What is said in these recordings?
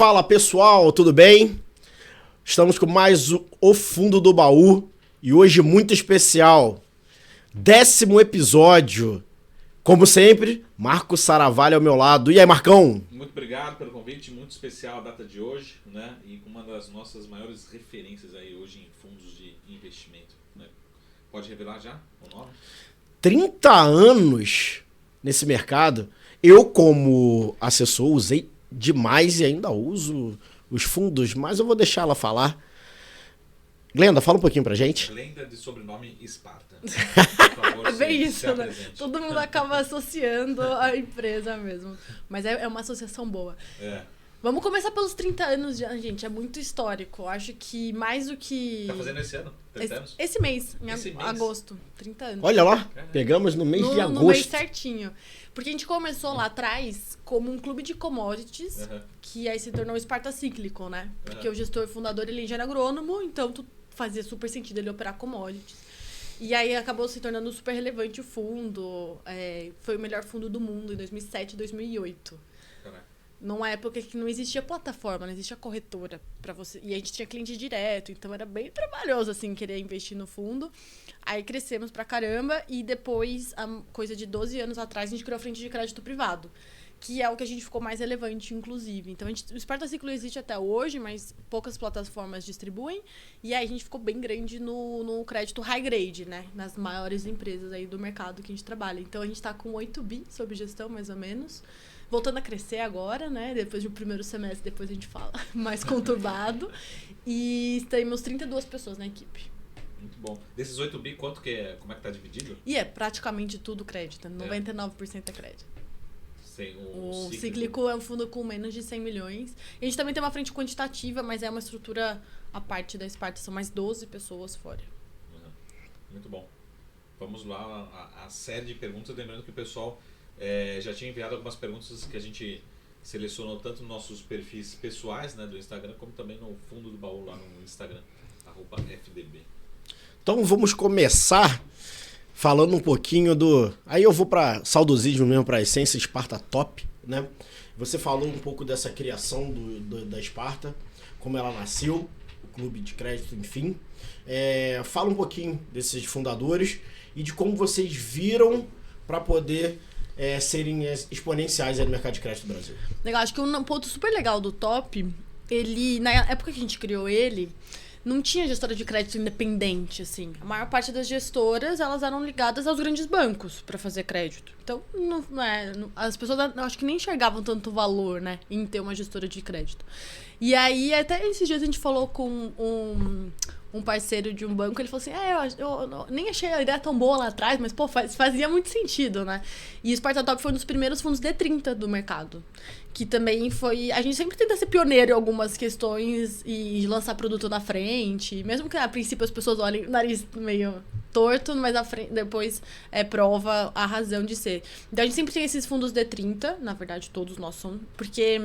Fala pessoal, tudo bem? Estamos com mais o Fundo do Baú e hoje muito especial, 10º episódio. Como sempre, Marcos Saravalho ao meu lado. E aí, Marcão? Muito obrigado pelo convite, muito especial a data de hoje, né? E uma das nossas maiores referências aí hoje em fundos de investimento, né? Pode revelar já o nome? 30 anos nesse mercado. Eu, como assessor, usei demais e ainda uso os fundos, mas eu vou deixar ela falar. Glenda, fala um pouquinho pra gente. Glenda de sobrenome Esparta. Por favor, É bem se isso, né? apresente. Todo mundo acaba associando a empresa mesmo. Mas é uma associação boa. É. Vamos começar pelos 30 anos, gente. É muito histórico. Acho que mais do que... Tá fazendo esse ano? 30 anos? Esse mês, em Esse mês? agosto. 30 anos. Olha lá, pegamos no mês de agosto. No mês certinho. Porque a gente começou lá atrás como um clube de commodities, que aí se tornou o Sparta Cíclico, né? Porque o gestor fundador, ele é engenheiro agrônomo, então fazia super sentido ele operar commodities. E aí acabou se tornando super relevante o fundo. Foi o melhor fundo do mundo em 2007 e 2008. Numa época que não existia plataforma, não existia corretora para você. E a gente tinha cliente direto, então era bem trabalhoso, assim, querer investir no fundo. Aí crescemos pra caramba e depois, coisa de 12 anos atrás, a gente criou a frente de crédito privado, que é o que a gente ficou mais relevante, inclusive. Então, o Sparta Ciclo existe até hoje, mas poucas plataformas distribuem. E aí a gente ficou bem grande no crédito high grade, né? Nas maiores empresas aí do mercado que a gente trabalha. Então, a gente tá com 8 bi sob gestão, mais ou menos. Voltando a crescer agora, né? Depois do primeiro semestre, depois a gente fala, mais conturbado. E temos 32 pessoas na equipe. Muito bom. Desses 8 bi, quanto que é? Como é que tá dividido? E é praticamente tudo crédito. 99% é crédito. O Cíclico é um fundo com menos de 100 milhões. E a gente também tem uma frente quantitativa, mas é uma estrutura à parte da Sparta. São mais 12 pessoas fora. Muito bom. Vamos lá, a série de perguntas. Lembrando que o pessoal já tinha enviado algumas perguntas que a gente selecionou tanto nos nossos perfis pessoais, né, do Instagram, como também no Fundo do Baú lá no Instagram, @FDB. Então vamos começar falando um pouquinho do... Aí eu vou para saudosismo mesmo, para a essência Sparta Top, né? Você falou um pouco dessa criação da Sparta, como ela nasceu, o clube de crédito, enfim. Fala um pouquinho desses fundadores e de como vocês viram para poder serem exponenciais aí no mercado de crédito do Brasil. Legal, acho que um ponto super legal do Top, na época que a gente criou ele, não tinha gestora de crédito independente, assim. A maior parte das gestoras, elas eram ligadas aos grandes bancos para fazer crédito. Então, as pessoas acho que nem enxergavam tanto valor, né, em ter uma gestora de crédito. E aí, até esses dias a gente falou com um parceiro de um banco, ele falou assim, eu nem achei a ideia tão boa lá atrás, mas, pô, fazia muito sentido, né? E o Sparta Top foi um dos primeiros fundos D30 do mercado, que também foi... A gente sempre tenta ser pioneiro em algumas questões e lançar produto na frente, mesmo que a princípio as pessoas olhem o nariz meio torto, mas depois prova a razão de ser. Então a gente sempre tem esses fundos D30, na verdade todos nós somos, porque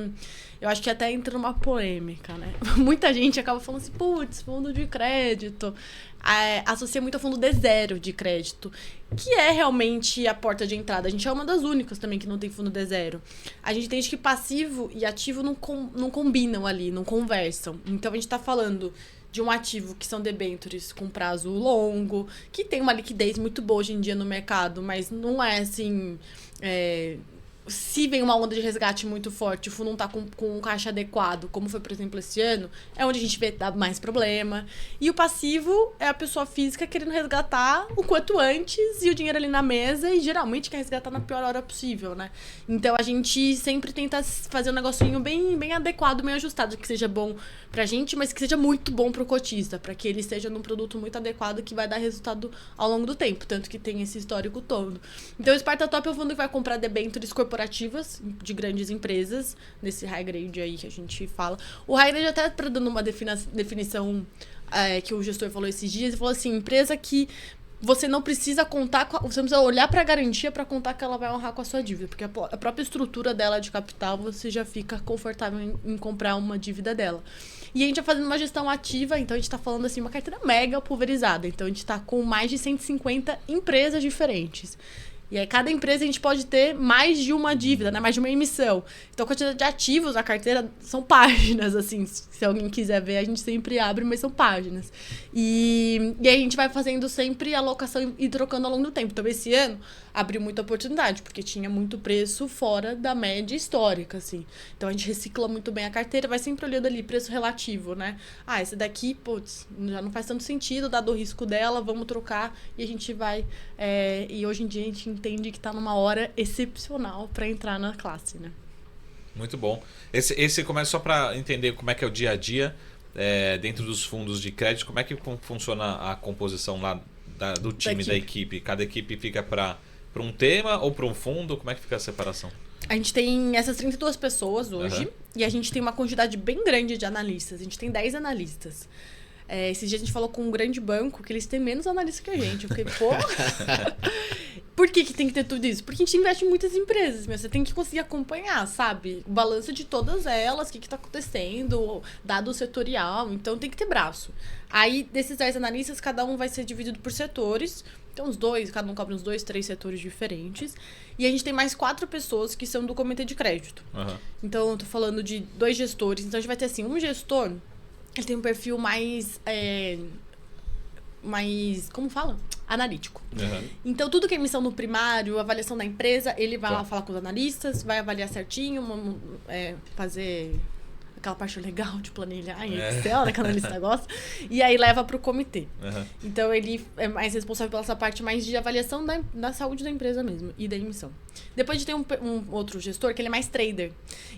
eu acho que até entra numa polêmica, né? Muita gente acaba falando assim, putz, fundo de crédito, associa muito ao fundo D0 de crédito, que é realmente a porta de entrada. A gente é uma das únicas também que não tem fundo D0. A gente entende que passivo e ativo não combinam ali, não conversam. Então a gente tá falando de um ativo que são debêntures com prazo longo, que tem uma liquidez muito boa hoje em dia no mercado, mas não é assim... Se vem uma onda de resgate muito forte, o fundo não tá com um caixa adequado, como foi, por exemplo, esse ano, é onde a gente vê dar mais problema. E o passivo é a pessoa física querendo resgatar o quanto antes e o dinheiro ali na mesa e geralmente quer resgatar na pior hora possível, né? Então a gente sempre tenta fazer um negocinho bem, bem adequado, bem ajustado, que seja bom pra gente, mas que seja muito bom pro cotista, pra que ele esteja num produto muito adequado que vai dar resultado ao longo do tempo, tanto que tem esse histórico todo. Então o Sparta Top é o fundo que vai comprar debêntures corporativas de grandes empresas, nesse high grade aí que a gente fala. O high grade até para dando uma definição que o gestor falou esses dias, ele falou assim, empresa que você não precisa contar, você não precisa olhar para a garantia para contar que ela vai honrar com a sua dívida, porque a própria estrutura dela de capital, você já fica confortável em comprar uma dívida dela. E a gente tá fazendo uma gestão ativa, então a gente tá falando assim, uma carteira mega pulverizada, então a gente tá com mais de 150 empresas diferentes. E aí, cada empresa a gente pode ter mais de uma dívida, né? Mais de uma emissão. Então, a quantidade de ativos na carteira são páginas, assim. Se alguém quiser ver, a gente sempre abre, mas são páginas. E aí, a gente vai fazendo sempre a alocação e trocando ao longo do tempo. Então, esse ano, abriu muita oportunidade, porque tinha muito preço fora da média histórica, assim. Então, a gente recicla muito bem a carteira, vai sempre olhando ali preço relativo, né? Ah, esse daqui, putz, já não faz tanto sentido, dado o risco dela, vamos trocar. E a gente vai... e hoje em dia, a gente entende que está numa hora excepcional para entrar na classe, né? Muito bom. Esse começa só para entender como é que é o dia a dia dentro dos fundos de crédito, como é que funciona a composição lá do time, da equipe. Cada equipe fica para um tema ou para um fundo? Como é que fica a separação? A gente tem essas 32 pessoas hoje e a gente tem uma quantidade bem grande de analistas. A gente tem 10 analistas. Esses dias a gente falou com um grande banco que eles têm menos analistas que a gente. Eu fiquei, pô... Por que tem que ter tudo isso? Porque a gente investe em muitas empresas, mas você tem que conseguir acompanhar, sabe? O balanço de todas elas, o que tá acontecendo, dado setorial, então tem que ter braço. Aí, desses 10 analistas, cada um vai ser dividido por setores. Então, cada um cobre uns 2, 3 setores diferentes. E a gente tem mais 4 pessoas que são do comitê de crédito. Então, eu tô falando de 2 gestores. Então, a gente vai ter, assim, um gestor, ele tem um perfil mais... como fala? Analítico. Então, tudo que é emissão no primário, avaliação da empresa, ele vai lá falar com os analistas, vai avaliar certinho, fazer aquela parte legal de planilhar em Excel, né, que o analista gosta, e aí leva para o comitê. Então, ele é mais responsável pela essa parte mais de avaliação da saúde da empresa mesmo, e da emissão. Depois a gente tem um outro gestor, que ele é mais trader.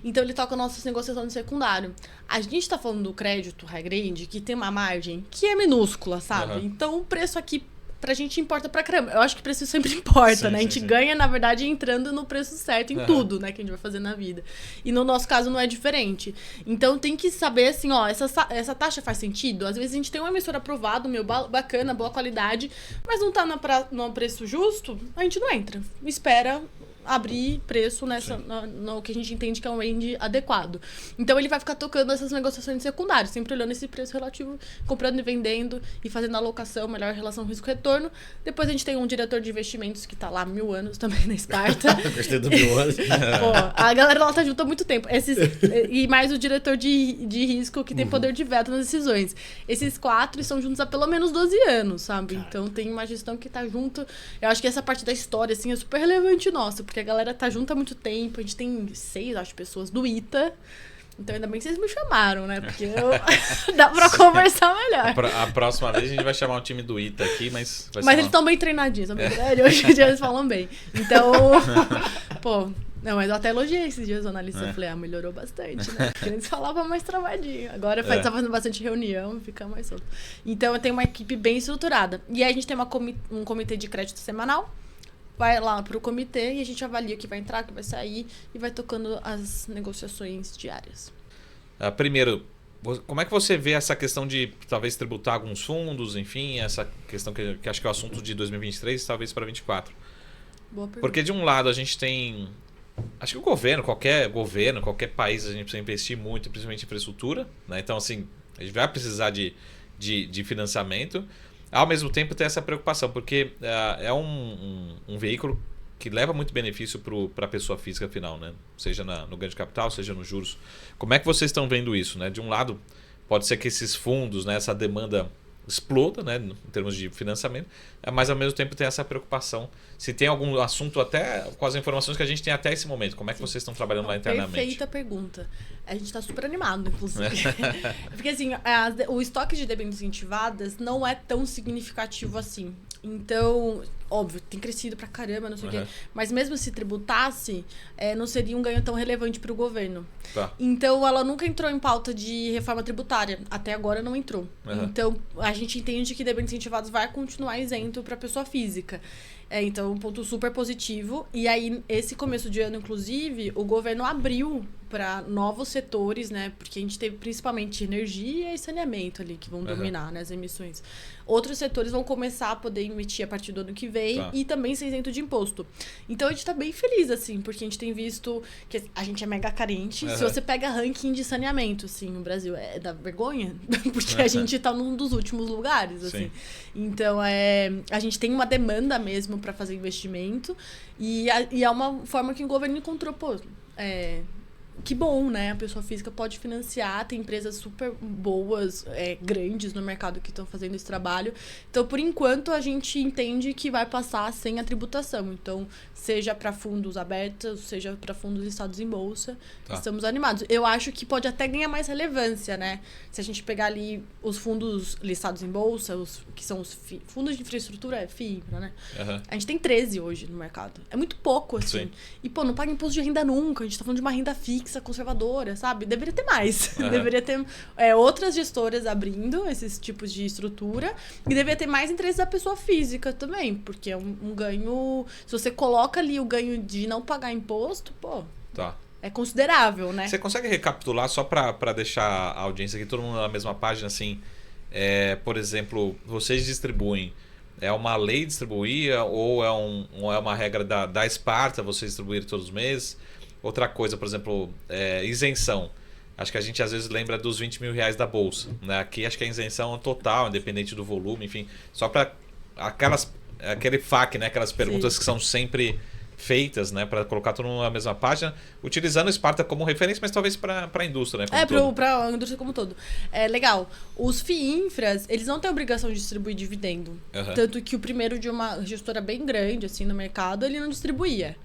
Então, ele toca nossas negociações no secundário. A gente tá falando do crédito high grade, que tem uma margem que é minúscula, sabe? Então, o preço aqui pra gente importa pra caramba. Eu acho que o preço sempre importa, né? A gente ganha, na verdade, entrando no preço certo em tudo, né? Que a gente vai fazer na vida. E no nosso caso não é diferente. Então tem que saber, assim, ó, essa taxa faz sentido? Às vezes a gente tem um emissor aprovado, bacana, boa qualidade, mas não tá no preço justo, a gente não entra. Espera abrir preço no que a gente entende que é um range adequado. Então ele vai ficar tocando essas negociações secundárias, sempre olhando esse preço relativo, comprando e vendendo e fazendo a alocação, melhor relação risco-retorno. Depois a gente tem um diretor de investimentos que tá lá há 1000 anos também na Esparta. Gostei do 1000 anos. Pô, a galera lá tá junto há muito tempo. E mais o diretor de risco que tem poder de veto nas decisões. Esses 4 estão juntos há pelo menos 12 anos, sabe? Então tem uma gestão que tá junto. Eu acho que essa parte da história, assim, é super relevante nossa, porque a galera tá junto há muito tempo. A gente tem 6, acho, pessoas do ITA. Então ainda bem que vocês me chamaram, né? Porque dá pra conversar melhor. A próxima vez a gente vai chamar o time do ITA aqui, mas... eles estão bem treinadinhos, são bem velhos. Hoje em dia eles falam bem. Então, pô... Não, mas eu até elogiei esses dias o analista. Eu falei, melhorou bastante, né? Porque eles falavam mais travadinho. Agora tá fazendo bastante reunião, fica mais solto. Então eu tenho uma equipe bem estruturada. E aí a gente tem um comitê de crédito semanal. Vai lá pro comitê e a gente avalia o que vai entrar, o que vai sair e vai tocando as negociações diárias. Primeiro, como é que você vê essa questão de talvez tributar alguns fundos, enfim, essa questão que acho que é o assunto de 2023, talvez para 2024? Boa pergunta. Porque de um lado a gente tem... Acho que o governo, qualquer país, a gente precisa investir muito, principalmente em infraestrutura, né? Então, assim, a gente vai precisar de financiamento. Ao mesmo tempo tem essa preocupação, porque é um veículo que leva muito benefício para a pessoa física final, né? Seja no ganho de capital, seja nos juros. Como é que vocês estão vendo isso, né? De um lado, pode ser que esses fundos, né, essa demanda exploda, né, em termos de financiamento, mas ao mesmo tempo tem essa preocupação. Se tem algum assunto, até com as informações que a gente tem até esse momento, como é que vocês estão trabalhando lá internamente? Perfeita pergunta. A gente está super animado, inclusive. Porque assim, o estoque de debêntures incentivadas não é tão significativo assim. Então, óbvio, tem crescido pra caramba, não sei o quê. Mas mesmo se tributasse, não seria um ganho tão relevante pro governo. Então, ela nunca entrou em pauta de reforma tributária. Até agora não entrou. Então, a gente entende que debêntures incentivados vai continuar isento pra pessoa física. Então, um ponto super positivo. E aí, esse começo de ano, inclusive, o governo abriu para novos setores, né? Porque a gente teve principalmente energia e saneamento ali que vão dominar, né, as emissões. Outros setores vão começar a poder emitir a partir do ano que vem e também ser isento de imposto. Então a gente tá bem feliz, assim, porque a gente tem visto que a gente é mega carente. Se você pega ranking de saneamento, assim, no Brasil, é da vergonha, porque a gente tá num dos últimos lugares, assim. Sim. Então, a gente tem uma demanda mesmo para fazer investimento e é uma forma que o governo encontrou, que bom, né? A pessoa física pode financiar, tem empresas super boas, grandes no mercado que estão fazendo esse trabalho. Então, por enquanto, a gente entende que vai passar sem a tributação. Então, seja para fundos abertos, seja para fundos listados em bolsa, estamos animados. Eu acho que pode até ganhar mais relevância, né? Se a gente pegar ali os fundos listados em bolsa, que são os fundos de infraestrutura, FIINFRA, né? A gente tem 13 hoje no mercado. É muito pouco, assim. Sim. E, não paga imposto de renda nunca. A gente tá falando de uma renda fixa, conservadora, sabe? Deveria ter mais. Deveria ter outras gestoras abrindo esses tipos de estrutura e deveria ter mais interesse da pessoa física também, porque é um ganho... Se você coloca ali o ganho de não pagar imposto, é considerável, né? Você consegue recapitular, só para deixar a audiência aqui, todo mundo na mesma página, assim, por exemplo, vocês distribuem, é uma lei distribuir ou é uma regra da Esparta, vocês distribuírem todos os meses? Outra coisa, por exemplo, isenção. Acho que a gente às vezes lembra dos 20 mil reais da Bolsa, né? Aqui acho que a isenção é total, independente do volume, enfim. Só para aquele FAQ, né? Aquelas perguntas que são sempre feitas, né? Para colocar tudo na mesma página, utilizando o Sparta como referência, mas talvez para a indústria, né? Para a indústria como um todo. Legal. Os FIINFRAs, eles não têm obrigação de distribuir dividendo. Tanto que o primeiro de uma gestora bem grande, assim, no mercado, ele não distribuía.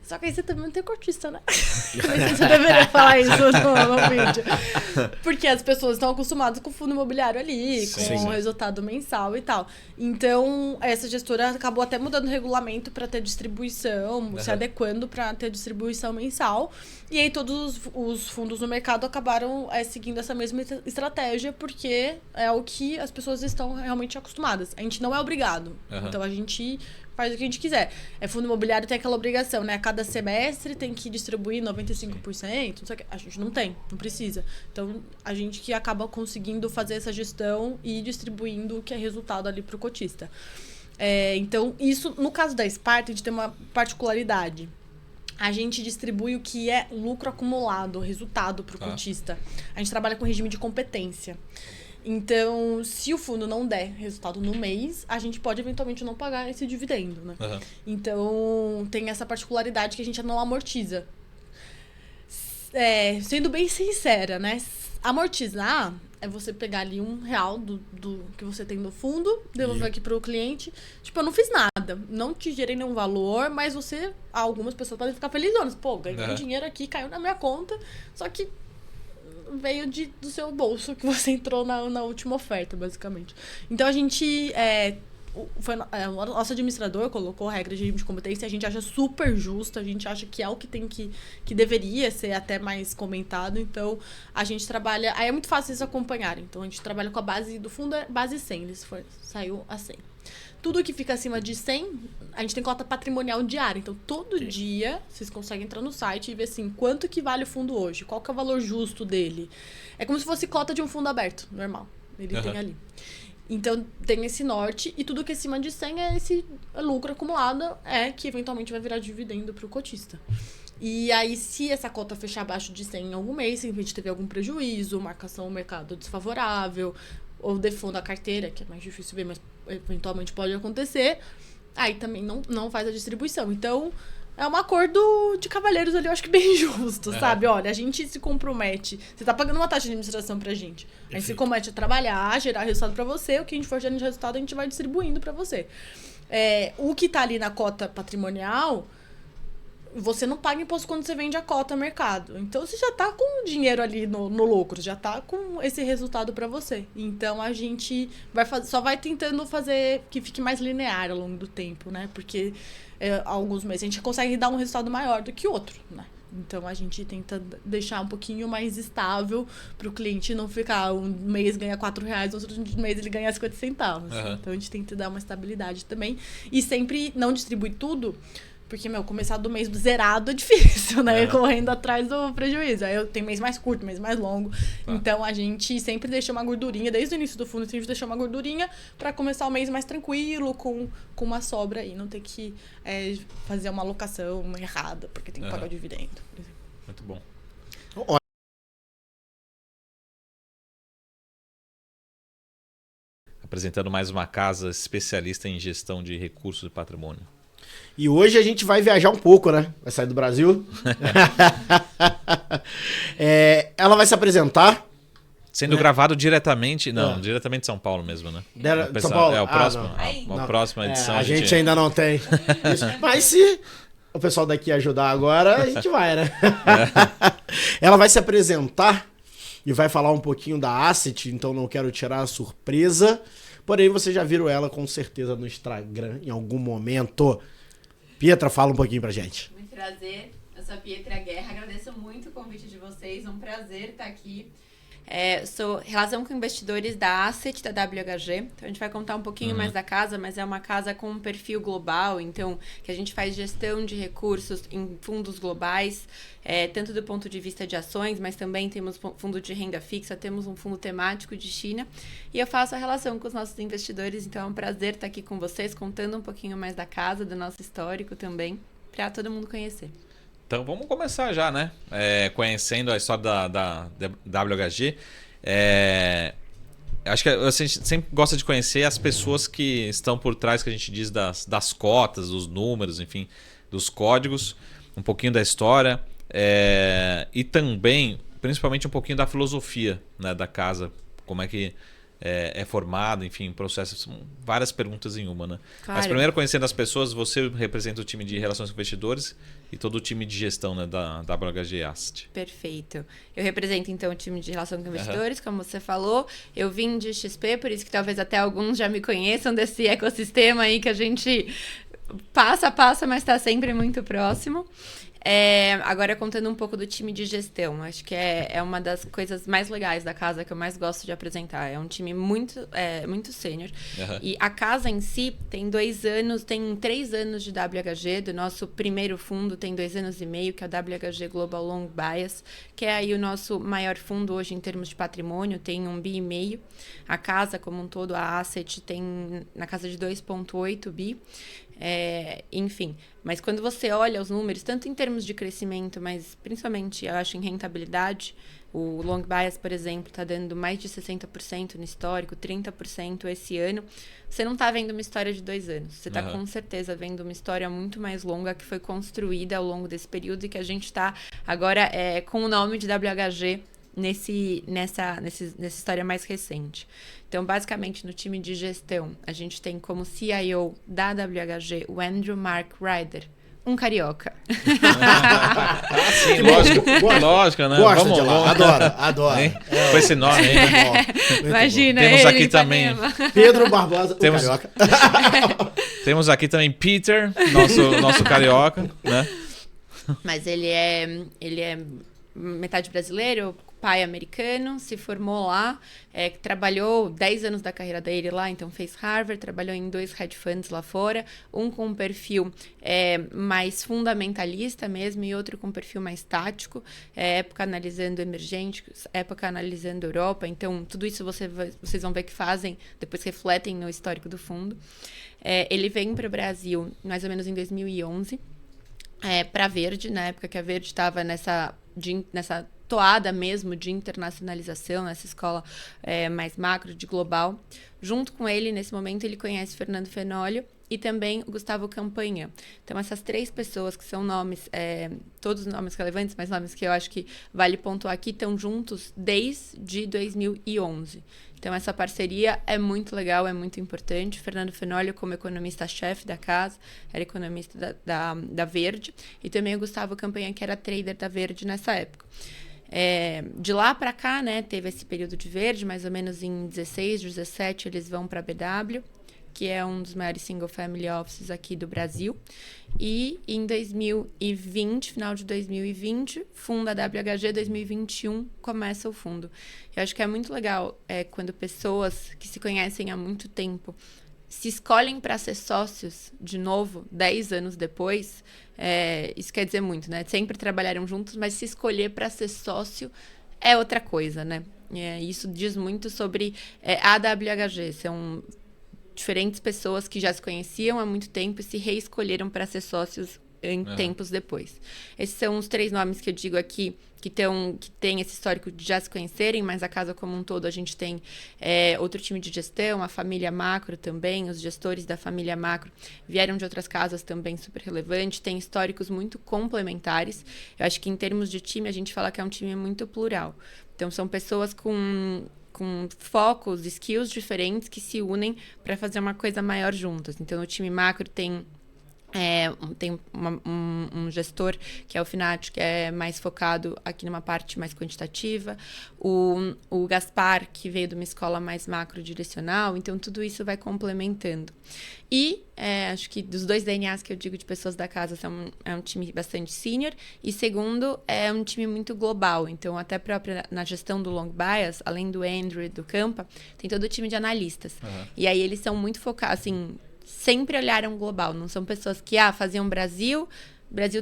Só que aí você também não tem cotista, né? Você deveria falar isso no vídeo. Porque as pessoas estão acostumadas com o fundo imobiliário ali, com o resultado mensal e tal. Então, essa gestora acabou até mudando o regulamento para ter distribuição, se adequando para ter distribuição mensal. E aí todos os fundos no mercado acabaram seguindo essa mesma estratégia, porque é o que as pessoas estão realmente acostumadas. A gente não é obrigado. Então, a gente faz o que a gente quiser. Fundo imobiliário tem aquela obrigação, né? A cada semestre tem que distribuir 95%. Só que a gente não tem, não precisa. Então, a gente que acaba conseguindo fazer essa gestão e distribuindo o que é resultado ali pro cotista. Então, isso, no caso da Sparta, a gente tem uma particularidade. A gente distribui o que é lucro acumulado, resultado pro cotista. A gente trabalha com regime de competência. Então, se o fundo não der resultado no mês, a gente pode eventualmente não pagar esse dividendo, né? Então, tem essa particularidade que a gente não amortiza. Sendo bem sincera, né? Amortizar é você pegar ali R$1 do que você tem no fundo, devolver aqui pro cliente. Tipo, eu não fiz nada, não te gerei nenhum valor, mas algumas pessoas podem ficar felizes. Pô, ganhei um dinheiro aqui, caiu na minha conta, só que veio do seu bolso que você entrou na última oferta, basicamente. Então, a gente... o nosso administrador colocou a regra de regime de competência, a gente acha super justa, a gente acha que é o que tem que deveria ser até mais comentado. Então, a gente trabalha... Aí é muito fácil eles acompanharem. Então, a gente trabalha com a base do fundo, base 100, saiu a 100. Tudo que fica acima de 100, a gente tem cota patrimonial diária. Então, todo dia, vocês conseguem entrar no site e ver, assim, quanto que vale o fundo hoje, qual que é o valor justo dele. É como se fosse cota de um fundo aberto, normal. Ele tem ali. Então, tem esse norte, e tudo que é acima de 100 é esse lucro acumulado, que eventualmente vai virar dividendo para o cotista. E aí, se essa cota fechar abaixo de 100 em algum mês, se a gente teve algum prejuízo, marcação ao mercado desfavorável, ou default da carteira, que é mais difícil ver, mas eventualmente pode acontecer, aí também não faz a distribuição. Então, é um acordo de cavalheiros ali, eu acho que bem justo, sabe? Olha, a gente se compromete. Você tá pagando uma taxa de administração pra gente. A gente se compromete a trabalhar, a gerar resultado pra você. O que a gente for gerando de resultado, a gente vai distribuindo pra você. O que tá ali na cota patrimonial, você não paga imposto quando você vende a cota no mercado. Então, você já tá com o dinheiro ali no lucro, já tá com esse resultado pra você. Então, a gente só vai tentando fazer que fique mais linear ao longo do tempo, né? Porque alguns meses a gente consegue dar um resultado maior do que outro, né? Então, a gente tenta deixar um pouquinho mais estável para o cliente não ficar um mês ganha R$4, no outro mês ele ganha 50 centavos. Então, a gente tenta dar uma estabilidade também. E sempre não distribui tudo, Porque, começar do mês do zerado é difícil, né? Correndo atrás do prejuízo. Aí eu tenho mês mais curto, mês mais longo. Então, a gente sempre deixa uma gordurinha, desde o início do fundo, a gente deixa uma gordurinha pra começar o mês mais tranquilo, com uma sobra aí. Não ter que fazer uma alocação errada, porque tem que pagar o dividendo. Muito bom. Apresentando mais uma casa especialista em gestão de recursos e patrimônio. E hoje a gente vai viajar um pouco, né? Vai sair do Brasil. Ela vai se apresentar. Sendo gravado diretamente... Não, diretamente de São Paulo mesmo, né? De São Paulo? É o próximo. Não. A próxima edição. A gente ainda não tem isso. Mas se o pessoal daqui ajudar agora, a gente vai, né? Ela vai se apresentar e vai falar um pouquinho da Asset, então não quero tirar a surpresa. Porém, vocês já viram ela com certeza no Instagram em algum momento. Pietra, fala um pouquinho pra gente. Muito prazer, eu sou a Pietra Guerra, agradeço muito o convite de vocês, um prazer estar aqui. Sou relação com investidores da Asset, da WHG, então a gente vai contar um pouquinho mais da casa, mas é uma casa com um perfil global, então que a gente faz gestão de recursos em fundos globais, tanto do ponto de vista de ações, mas também temos fundo de renda fixa, temos um fundo temático de China, e eu faço a relação com os nossos investidores, então é um prazer estar aqui com vocês, contando um pouquinho mais da casa, do nosso histórico também, para todo mundo conhecer. Então vamos começar já, né? Conhecendo a história da WHG. Acho que a gente sempre gosta de conhecer as pessoas que estão por trás, que a gente diz das cotas, dos números, enfim, dos códigos, um pouquinho da história e também, principalmente, um pouquinho da filosofia, né, da casa, como é que é formado, enfim, processos, são várias perguntas em uma, né? Claro. Mas primeiro, conhecendo as pessoas, você representa o time de relações com investidores e todo o time de gestão, né, da WHG Asset. Perfeito. Eu represento, então, o time de relação com investidores, como você falou. Eu vim de XP, por isso que talvez até alguns já me conheçam desse ecossistema aí que a gente passa, mas está sempre muito próximo. Agora, contando um pouco do time de gestão, acho que é uma das coisas mais legais da casa que eu mais gosto de apresentar. É um time muito sênior. E a casa em si tem 3 anos de WHG, do nosso primeiro fundo tem 2 anos e meio, que é a WHG Global Long Bias, que é aí o nosso maior fundo hoje em termos de patrimônio, tem 1,5 bi. A casa, como um todo, a Asset, tem na casa de 2,8 bi. Enfim, mas quando você olha os números, tanto em termos de crescimento, mas principalmente, eu acho, em rentabilidade, o Long Bias, por exemplo, está dando mais de 60% no histórico, 30% esse ano. Você não está vendo uma história de 2 anos. Você está com certeza vendo uma história muito mais longa que foi construída ao longo desse período e que a gente está agora com o nome de WHG nessa história mais recente. Então, basicamente, no time de gestão, a gente tem como CIO da WHG o Andrew Mark Ryder, um carioca. Sim, lógico, né? Gosto de lá, adoro. Com esse nome aí, né? Imagina, temos ele aqui também Pedro Barbosa, o carioca. Temos aqui também Peter, nosso carioca, né? Mas ele é metade brasileiro, pai americano, se formou lá, trabalhou 10 anos da carreira dele lá, então fez Harvard, trabalhou em 2 hedge funds lá fora, um com um perfil mais fundamentalista mesmo e outro com um perfil mais tático, época analisando emergentes, época analisando Europa, então tudo isso vocês vão ver que fazem, depois refletem no histórico do fundo. Ele veio para o Brasil mais ou menos em 2011, para a Verde, na época que a Verde estava nessa toada mesmo de internacionalização, nessa escola mais macro, de global. Junto com ele, nesse momento, ele conhece Fernando Fenolio e também o Gustavo Campanha. Então, essas 3 pessoas que são nomes, todos nomes relevantes, mas nomes que eu acho que vale pontuar aqui, estão juntos desde 2011. Então, essa parceria é muito legal, é muito importante. Fernando Fenolio, como economista-chefe da casa, era economista da Verde. E também o Gustavo Campanha, que era trader da Verde nessa época. De lá para cá, né, teve esse período de Verde, mais ou menos em 16, 17, eles vão para a BW, que é um dos maiores single family offices aqui do Brasil. E em 2020, final de 2020, funda a WHG, 2021 começa o fundo. Eu acho que é muito legal quando pessoas que se conhecem há muito tempo se escolhem para ser sócios de novo, 10 anos depois, isso quer dizer muito, né? Sempre trabalharam juntos, mas se escolher para ser sócio é outra coisa, né? Isso diz muito sobre a WHG. São diferentes pessoas que já se conheciam há muito tempo e se reescolheram para ser sócios em tempos depois. Esses são os 3 nomes que eu digo aqui que tem esse histórico de já se conhecerem, mas a casa como um todo a gente tem outro time de gestão, a família Macro também, os gestores da família Macro vieram de outras casas também super relevante, tem históricos muito complementares. Eu acho que em termos de time a gente fala que é um time muito plural. Então são pessoas com focos, skills diferentes que se unem para fazer uma coisa maior juntas. Então o time Macro tem um gestor, que é o Finati, que é mais focado aqui numa parte mais quantitativa. O Gaspar, que veio de uma escola mais macro-direcional. Então, tudo isso vai complementando. E acho que dos 2 DNAs que eu digo de pessoas da casa, é um time bastante sênior. E segundo, é um time muito global. Então, até própria na gestão do Long Bias, além do Andrew e do Campa, tem todo o time de analistas. E aí, eles são muito focados, assim, sempre olharam global. Não são pessoas que faziam Brasil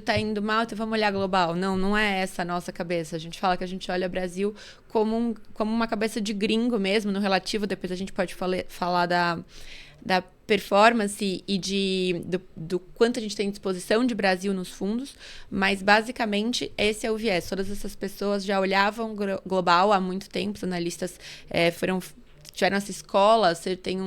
tá indo mal, então vamos olhar global. Não é essa a nossa cabeça. A gente fala que a gente olha Brasil como uma cabeça de gringo mesmo, no relativo. Depois a gente pode falar da performance e do quanto a gente tem disposição de Brasil nos fundos, mas basicamente esse é o viés. Todas essas pessoas já olhavam global há muito tempo. Os analistas tiveram essa escola. Você tem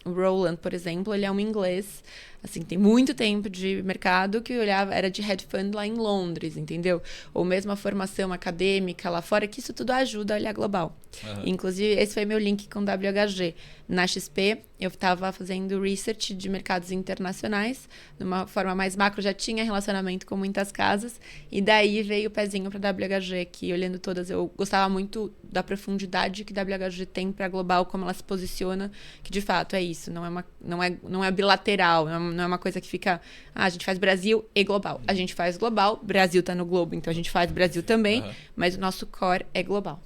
o Roland, por exemplo, ele é um inglês, assim, tem muito tempo de mercado, que era de hedge fund lá em Londres, entendeu? Ou mesmo a formação acadêmica lá fora, que isso tudo ajuda a olhar global. Inclusive, esse foi meu link com WHG. Na XP, eu estava fazendo research de mercados internacionais, de uma forma mais macro, já tinha relacionamento com muitas casas, e daí veio o pezinho para WHG, que olhando todas, eu gostava muito da profundidade que WHG tem para global, como ela se posiciona, que de fato é isso, não é bilateral, não é uma coisa que fica, a gente faz Brasil e global. A gente faz global, Brasil tá no globo, então a gente faz Brasil também, mas o nosso core é global.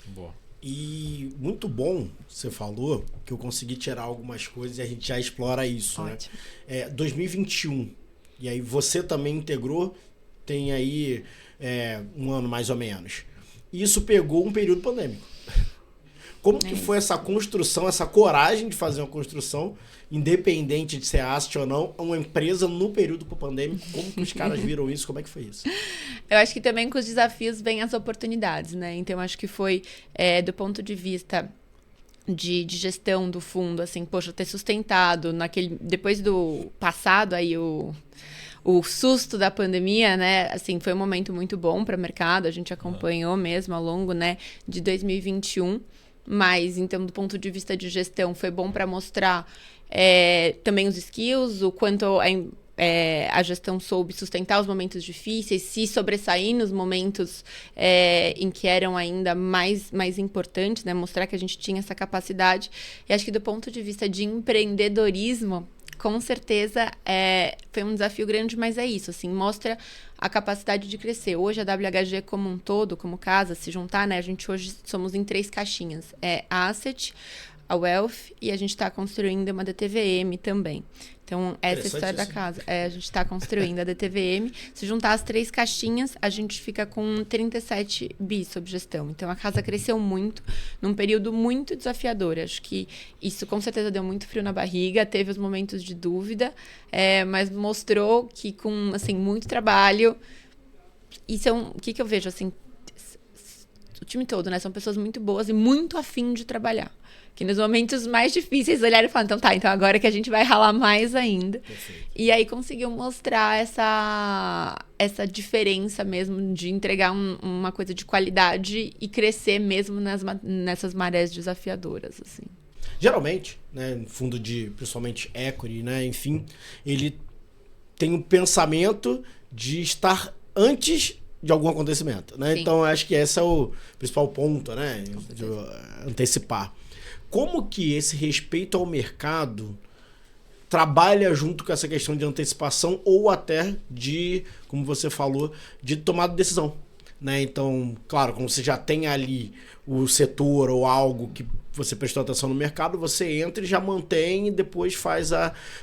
Boa. E muito bom, você falou, que eu consegui tirar algumas coisas e a gente já explora isso, Ótimo. né? 2021, e aí você também integrou, tem aí um ano mais ou menos. E isso pegou um período pandêmico. Como que foi essa construção, essa coragem de fazer uma construção, independente de ser asset ou não, uma empresa no período pandêmico? Como que os caras viram isso? Como é que foi isso? Eu acho que também com os desafios vêm as oportunidades, né? Então, acho que foi, do ponto de vista de gestão do fundo, assim, poxa, ter sustentado depois do passado aí o susto da pandemia, né, assim, foi um momento muito bom para o mercado, a gente acompanhou mesmo ao longo, né, de 2021, mas, então, do ponto de vista de gestão, foi bom para mostrar também os skills, o quanto a gestão soube sustentar os momentos difíceis, se sobressair nos momentos em que eram ainda mais importantes, né? Mostrar que a gente tinha essa capacidade. E acho que do ponto de vista de empreendedorismo, com certeza foi um desafio grande, mas é isso, assim, mostra a capacidade de crescer. Hoje a WHG como um todo, como casa, se juntar, né? A gente hoje somos em 3 caixinhas. A Asset, a Wealth e a gente está construindo uma DTVM também. Então, essa é a história da casa. A gente está construindo a DTVM. Se juntar as 3 caixinhas, a gente fica com 37 bi sob gestão. Então, a casa cresceu muito, num período muito desafiador. Acho que isso, com certeza, deu muito frio na barriga. Teve os momentos de dúvida, mas mostrou que, com assim, muito trabalho... Isso o que eu vejo, assim... O time todo, né? São pessoas muito boas e muito afim de trabalhar. Que nos momentos mais difíceis olharam e falaram, então agora que a gente vai ralar mais ainda. Perfeito. E aí conseguiu mostrar essa diferença mesmo de entregar uma coisa de qualidade e crescer mesmo nessas marés desafiadoras, assim. Geralmente, né, no fundo de, principalmente equity, né, enfim, ele tem um pensamento de estar antes de algum acontecimento, né? Sim. Então, acho que esse é o principal ponto, né, de antecipar. Como que esse respeito ao mercado trabalha junto com essa questão de antecipação ou até de, como você falou, de tomada de decisão, né? Então, claro, como você já tem ali o setor ou algo que você prestou atenção no mercado, você entra e já mantém e depois faz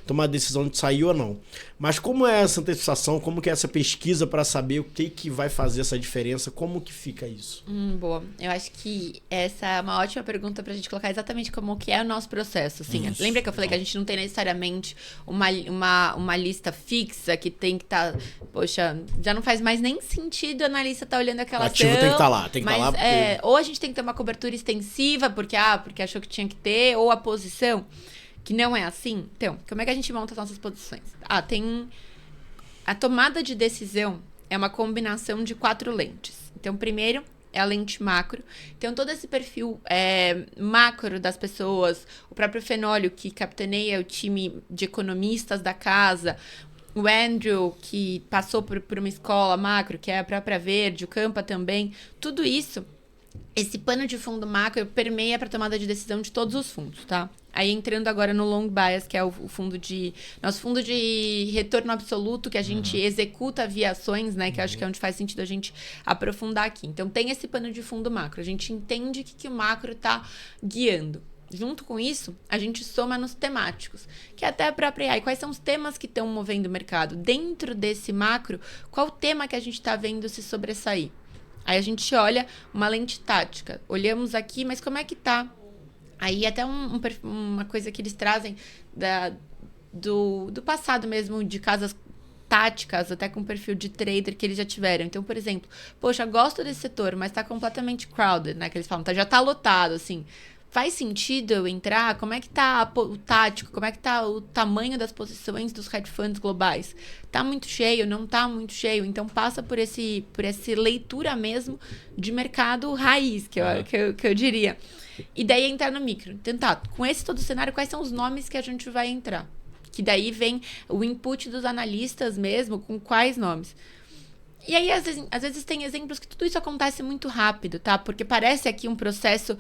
tomar a decisão de sair ou não. Mas como é essa antecipação, como que é essa pesquisa para saber o que vai fazer essa diferença, como que fica isso? Boa. Eu acho que essa é uma ótima pergunta pra gente colocar exatamente como que é o nosso processo. Assim, lembra que eu falei que a gente não tem necessariamente uma lista fixa que tem que estar... Poxa, já não faz mais nem sentido o analista estar olhando aquela ação. O ativo tem que estar lá, porque... ou a gente tem que ter uma cobertura extensiva, porque achou que tinha que ter, ou a posição, que não é assim. Então, como é que a gente monta as nossas posições? Tem... A tomada de decisão é uma combinação de 4 lentes. Então, primeiro é a lente macro. Então, todo esse perfil macro das pessoas, o próprio Fenólio, que capitaneia o time de economistas da casa, o Andrew, que passou por uma escola macro, que é a própria Verde, o Campa também, tudo isso, esse pano de fundo macro permeia para a tomada de decisão de todos os fundos, tá? Aí entrando agora no long bias, que é nosso fundo de retorno absoluto, que a gente executa via ações, né? Que eu acho que é onde faz sentido a gente aprofundar aqui. Então tem esse pano de fundo macro, a gente entende o que o macro está guiando. Junto com isso, a gente soma nos temáticos, que é até a própria AI. Quais são os temas que estão movendo o mercado? Dentro desse macro, qual o tema que a gente está vendo se sobressair? Aí a gente olha uma lente tática. Olhamos aqui, mas como é que tá? Aí até uma coisa que eles trazem do passado mesmo, de casas táticas, até com perfil de trader que eles já tiveram. Então, por exemplo, poxa, gosto desse setor, mas tá completamente crowded, né? Que eles falam, já tá lotado, assim. Faz sentido eu entrar? Como é que tá o tático? Como é que tá o tamanho das posições dos hedge funds globais? Tá muito cheio? Não tá muito cheio? Então passa por essa leitura mesmo de mercado raiz, que eu diria. E daí entrar no micro. Então tá, com esse todo o cenário, quais são os nomes que a gente vai entrar? Que daí vem o input dos analistas mesmo, com quais nomes. E aí, às vezes tem exemplos que tudo isso acontece muito rápido, tá? Porque parece aqui um processo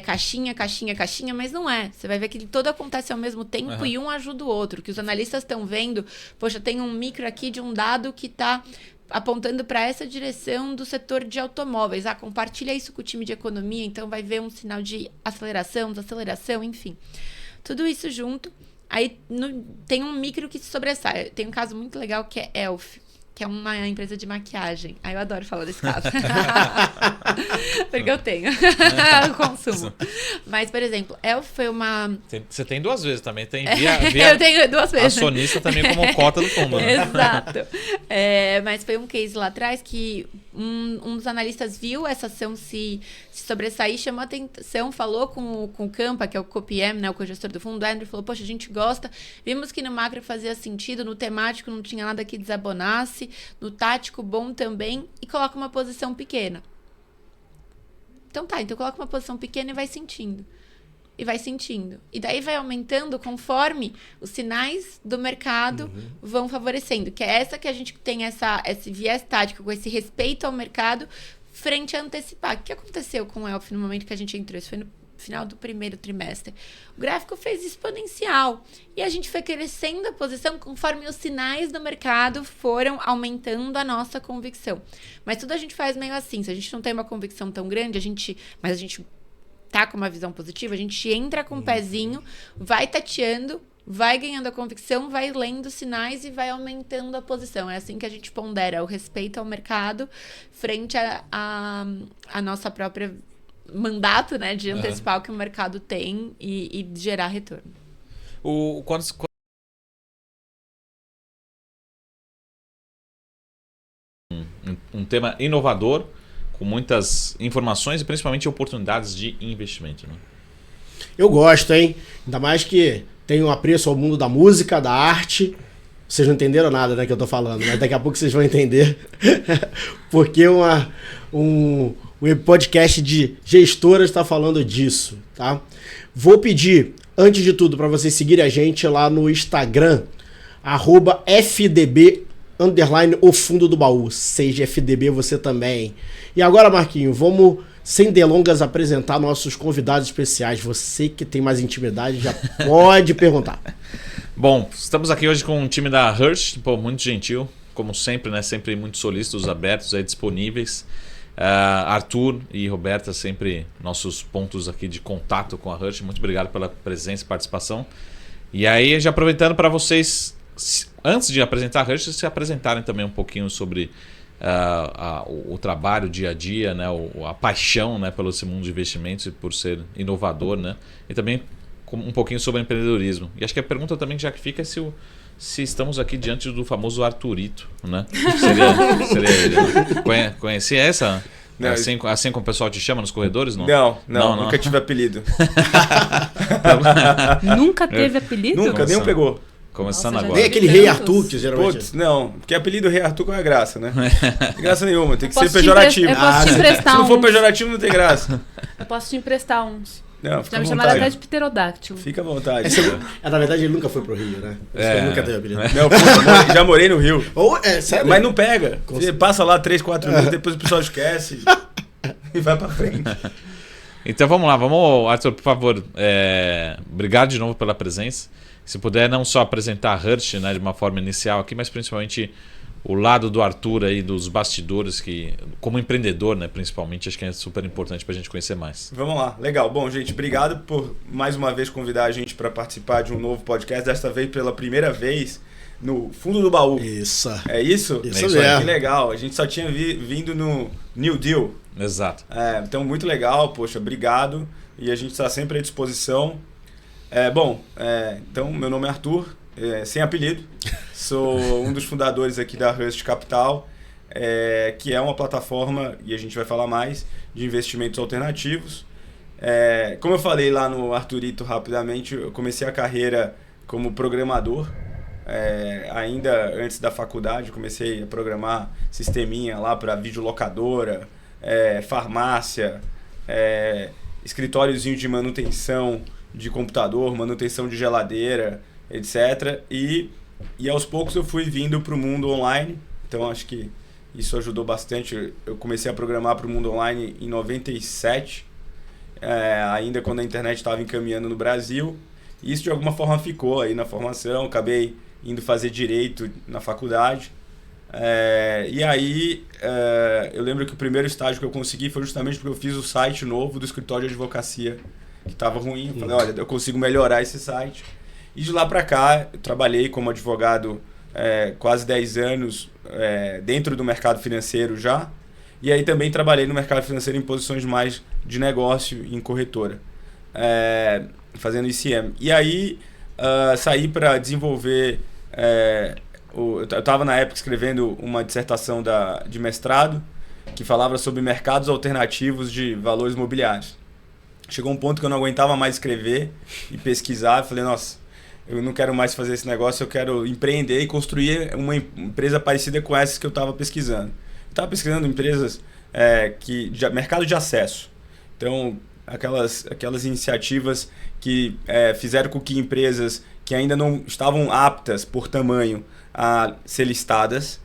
caixinha, mas não é. Você vai ver que tudo acontece ao mesmo tempo e um ajuda o outro. Que os analistas estão vendo, poxa, tem um micro aqui de um dado que está apontando para essa direção do setor de automóveis. Compartilha isso com o time de economia, então vai ver um sinal de aceleração, desaceleração, enfim. Tudo isso junto. Aí tem um micro que se sobressai. Tem um caso muito legal que é Elf, que é uma empresa de maquiagem. Eu adoro falar desse caso. Porque eu tenho. Eu consumo. Mas, por exemplo, Elf foi uma... Você tem 2 vezes também. Tem eu tenho 2 vezes. Acionista também como cota do fundo. Né? Exato. Mas foi um case lá atrás que um dos analistas viu essa ação se sobressair, chamou a atenção, falou com o Campa, que é o co-PM, né, o co-gestor do fundo, o Andrew, falou, poxa, a gente gosta, vimos que no macro fazia sentido, no temático não tinha nada que desabonasse, no tático bom também, e coloca uma posição pequena. Então coloca uma posição pequena e vai sentindo. E daí vai aumentando conforme os sinais do mercado vão favorecendo. Que é essa que a gente tem esse viés tático, com esse respeito ao mercado, frente a antecipar. O que aconteceu com o Elf no momento que a gente entrou? Isso foi no final do primeiro trimestre. O gráfico fez exponencial. E a gente foi crescendo a posição conforme os sinais do mercado foram aumentando a nossa convicção. Mas tudo a gente faz meio assim. Se a gente não tem uma convicção tão grande, mas a gente tá com uma visão positiva, a gente entra com o pezinho, vai tateando, vai ganhando a convicção, vai lendo sinais e vai aumentando a posição. É assim que a gente pondera o respeito ao mercado frente a nossa própria mandato, né, de antecipar o que o mercado tem e gerar retorno. Um tema inovador, com muitas informações e principalmente oportunidades de investimento, né? Eu gosto, hein? Ainda mais que tenho um apreço ao mundo da música, da arte. Vocês não entenderam nada, né, que eu tô falando, mas daqui a pouco vocês vão entender. Porque um podcast de gestoras está falando disso, tá? Vou pedir, antes de tudo, para vocês seguirem a gente lá no Instagram, @FDB _ o fundo do baú. Seja FDB você também. E agora, Marquinho, vamos, sem delongas, apresentar nossos convidados especiais. Você que tem mais intimidade já pode perguntar. Bom, estamos aqui hoje com um time da Hertz, muito gentil, como sempre, né? Sempre muito solícitos, abertos, aí disponíveis. Arthur e Roberta, sempre nossos pontos aqui de contato com a Hush. Muito obrigado pela presença e participação. E aí, já aproveitando para vocês, antes de apresentar a Hush, se apresentarem também um pouquinho sobre o trabalho, o dia a dia, né? A paixão, né, pelo esse mundo de investimentos e por ser inovador, né? E também um pouquinho sobre empreendedorismo. E acho que a pergunta também já que fica é se estamos aqui diante do famoso Arthurito, né? Seria ele, né? Conhecia essa? Não, assim como o pessoal te chama nos corredores? Não, nunca tive apelido. Nunca teve apelido? Nunca, nenhum pegou. Começando Nossa, agora. Nem aquele Rei Arthur, que geralmente... Putz, não, porque apelido Rei Arthur qual é a graça, né? Não tem graça nenhuma, tem que ser Posso te pejorativo. Eu posso te Se emprestar não for uns. pejorativo, não tem graça. Eu posso te emprestar uns. Não, fica Já à me chamaram até vontade. de pterodáctilo. Fica à vontade. Na verdade, ele nunca foi pro Rio, né? Ele nunca teve apelido. Não, pô, já morei no Rio. Sério? Mas não pega. Você passa lá 3, 4 minutos, depois o pessoal esquece e vai pra frente. Então vamos lá, Arthur, por favor. Obrigado de novo pela presença. Se puder não só apresentar a Hush, né, de uma forma inicial aqui, mas principalmente o lado do Arthur aí, dos bastidores, que como empreendedor, né, principalmente, acho que é super importante pra gente conhecer mais. Vamos lá, legal. Bom, gente, obrigado por mais uma vez convidar a gente para participar de um novo podcast, desta vez pela primeira vez no Fundo do Baú. Isso. É isso? Isso aí, mesmo. que legal. A gente só tinha vindo no New Deal. Exato. Então, muito legal, poxa, obrigado. E a gente está sempre à disposição. Então, meu nome é Arthur, sem apelido. Sou um dos fundadores aqui da Hush Capital, que é uma plataforma, e a gente vai falar mais, de investimentos alternativos. Como eu falei lá no Arthurito rapidamente, eu comecei a carreira como programador. Ainda antes da faculdade, comecei a programar sisteminha lá para videolocadora, farmácia, escritóriozinho de manutenção de computador, manutenção de geladeira, etc. E aos poucos eu fui vindo para o mundo online, então acho que isso ajudou bastante. Eu comecei a programar para o mundo online em 97, ainda quando a internet estava encaminhando no Brasil. E isso de alguma forma ficou aí na formação, acabei indo fazer direito na faculdade. E aí eu lembro que o primeiro estágio que eu consegui foi justamente porque eu fiz o site novo do escritório de advocacia, que estava ruim. Eu falei, olha, eu consigo melhorar esse site. E de lá para cá, eu trabalhei como advogado quase 10 anos dentro do mercado financeiro já. E aí também trabalhei no mercado financeiro em posições mais de negócio, em corretora, fazendo ICM. E aí saí para desenvolver... eu estava na época escrevendo uma dissertação de mestrado que falava sobre mercados alternativos de valores imobiliários. Chegou um ponto que eu não aguentava mais escrever e pesquisar. Eu falei, nossa, eu não quero mais fazer esse negócio, eu quero empreender e construir uma empresa parecida com essas que eu estava pesquisando. Eu estava pesquisando empresas de mercado de acesso. Então, aquelas iniciativas que fizeram com que empresas que ainda não estavam aptas por tamanho a ser listadas,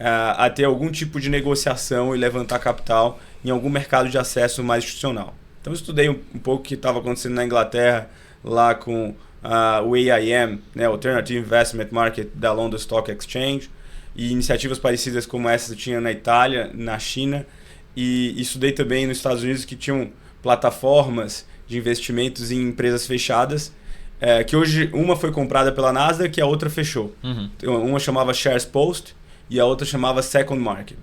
a ter algum tipo de negociação e levantar capital em algum mercado de acesso mais institucional. Então eu estudei um pouco o que estava acontecendo na Inglaterra, lá com o AIM, né, Alternative Investment Market da London Stock Exchange, e iniciativas parecidas como essa tinha na Itália, na China, e estudei também nos Estados Unidos que tinham plataformas de investimentos em empresas fechadas, que hoje uma foi comprada pela Nasdaq e a outra fechou. Uhum. Então, uma chamava Shares Post e a outra chamava Second Market.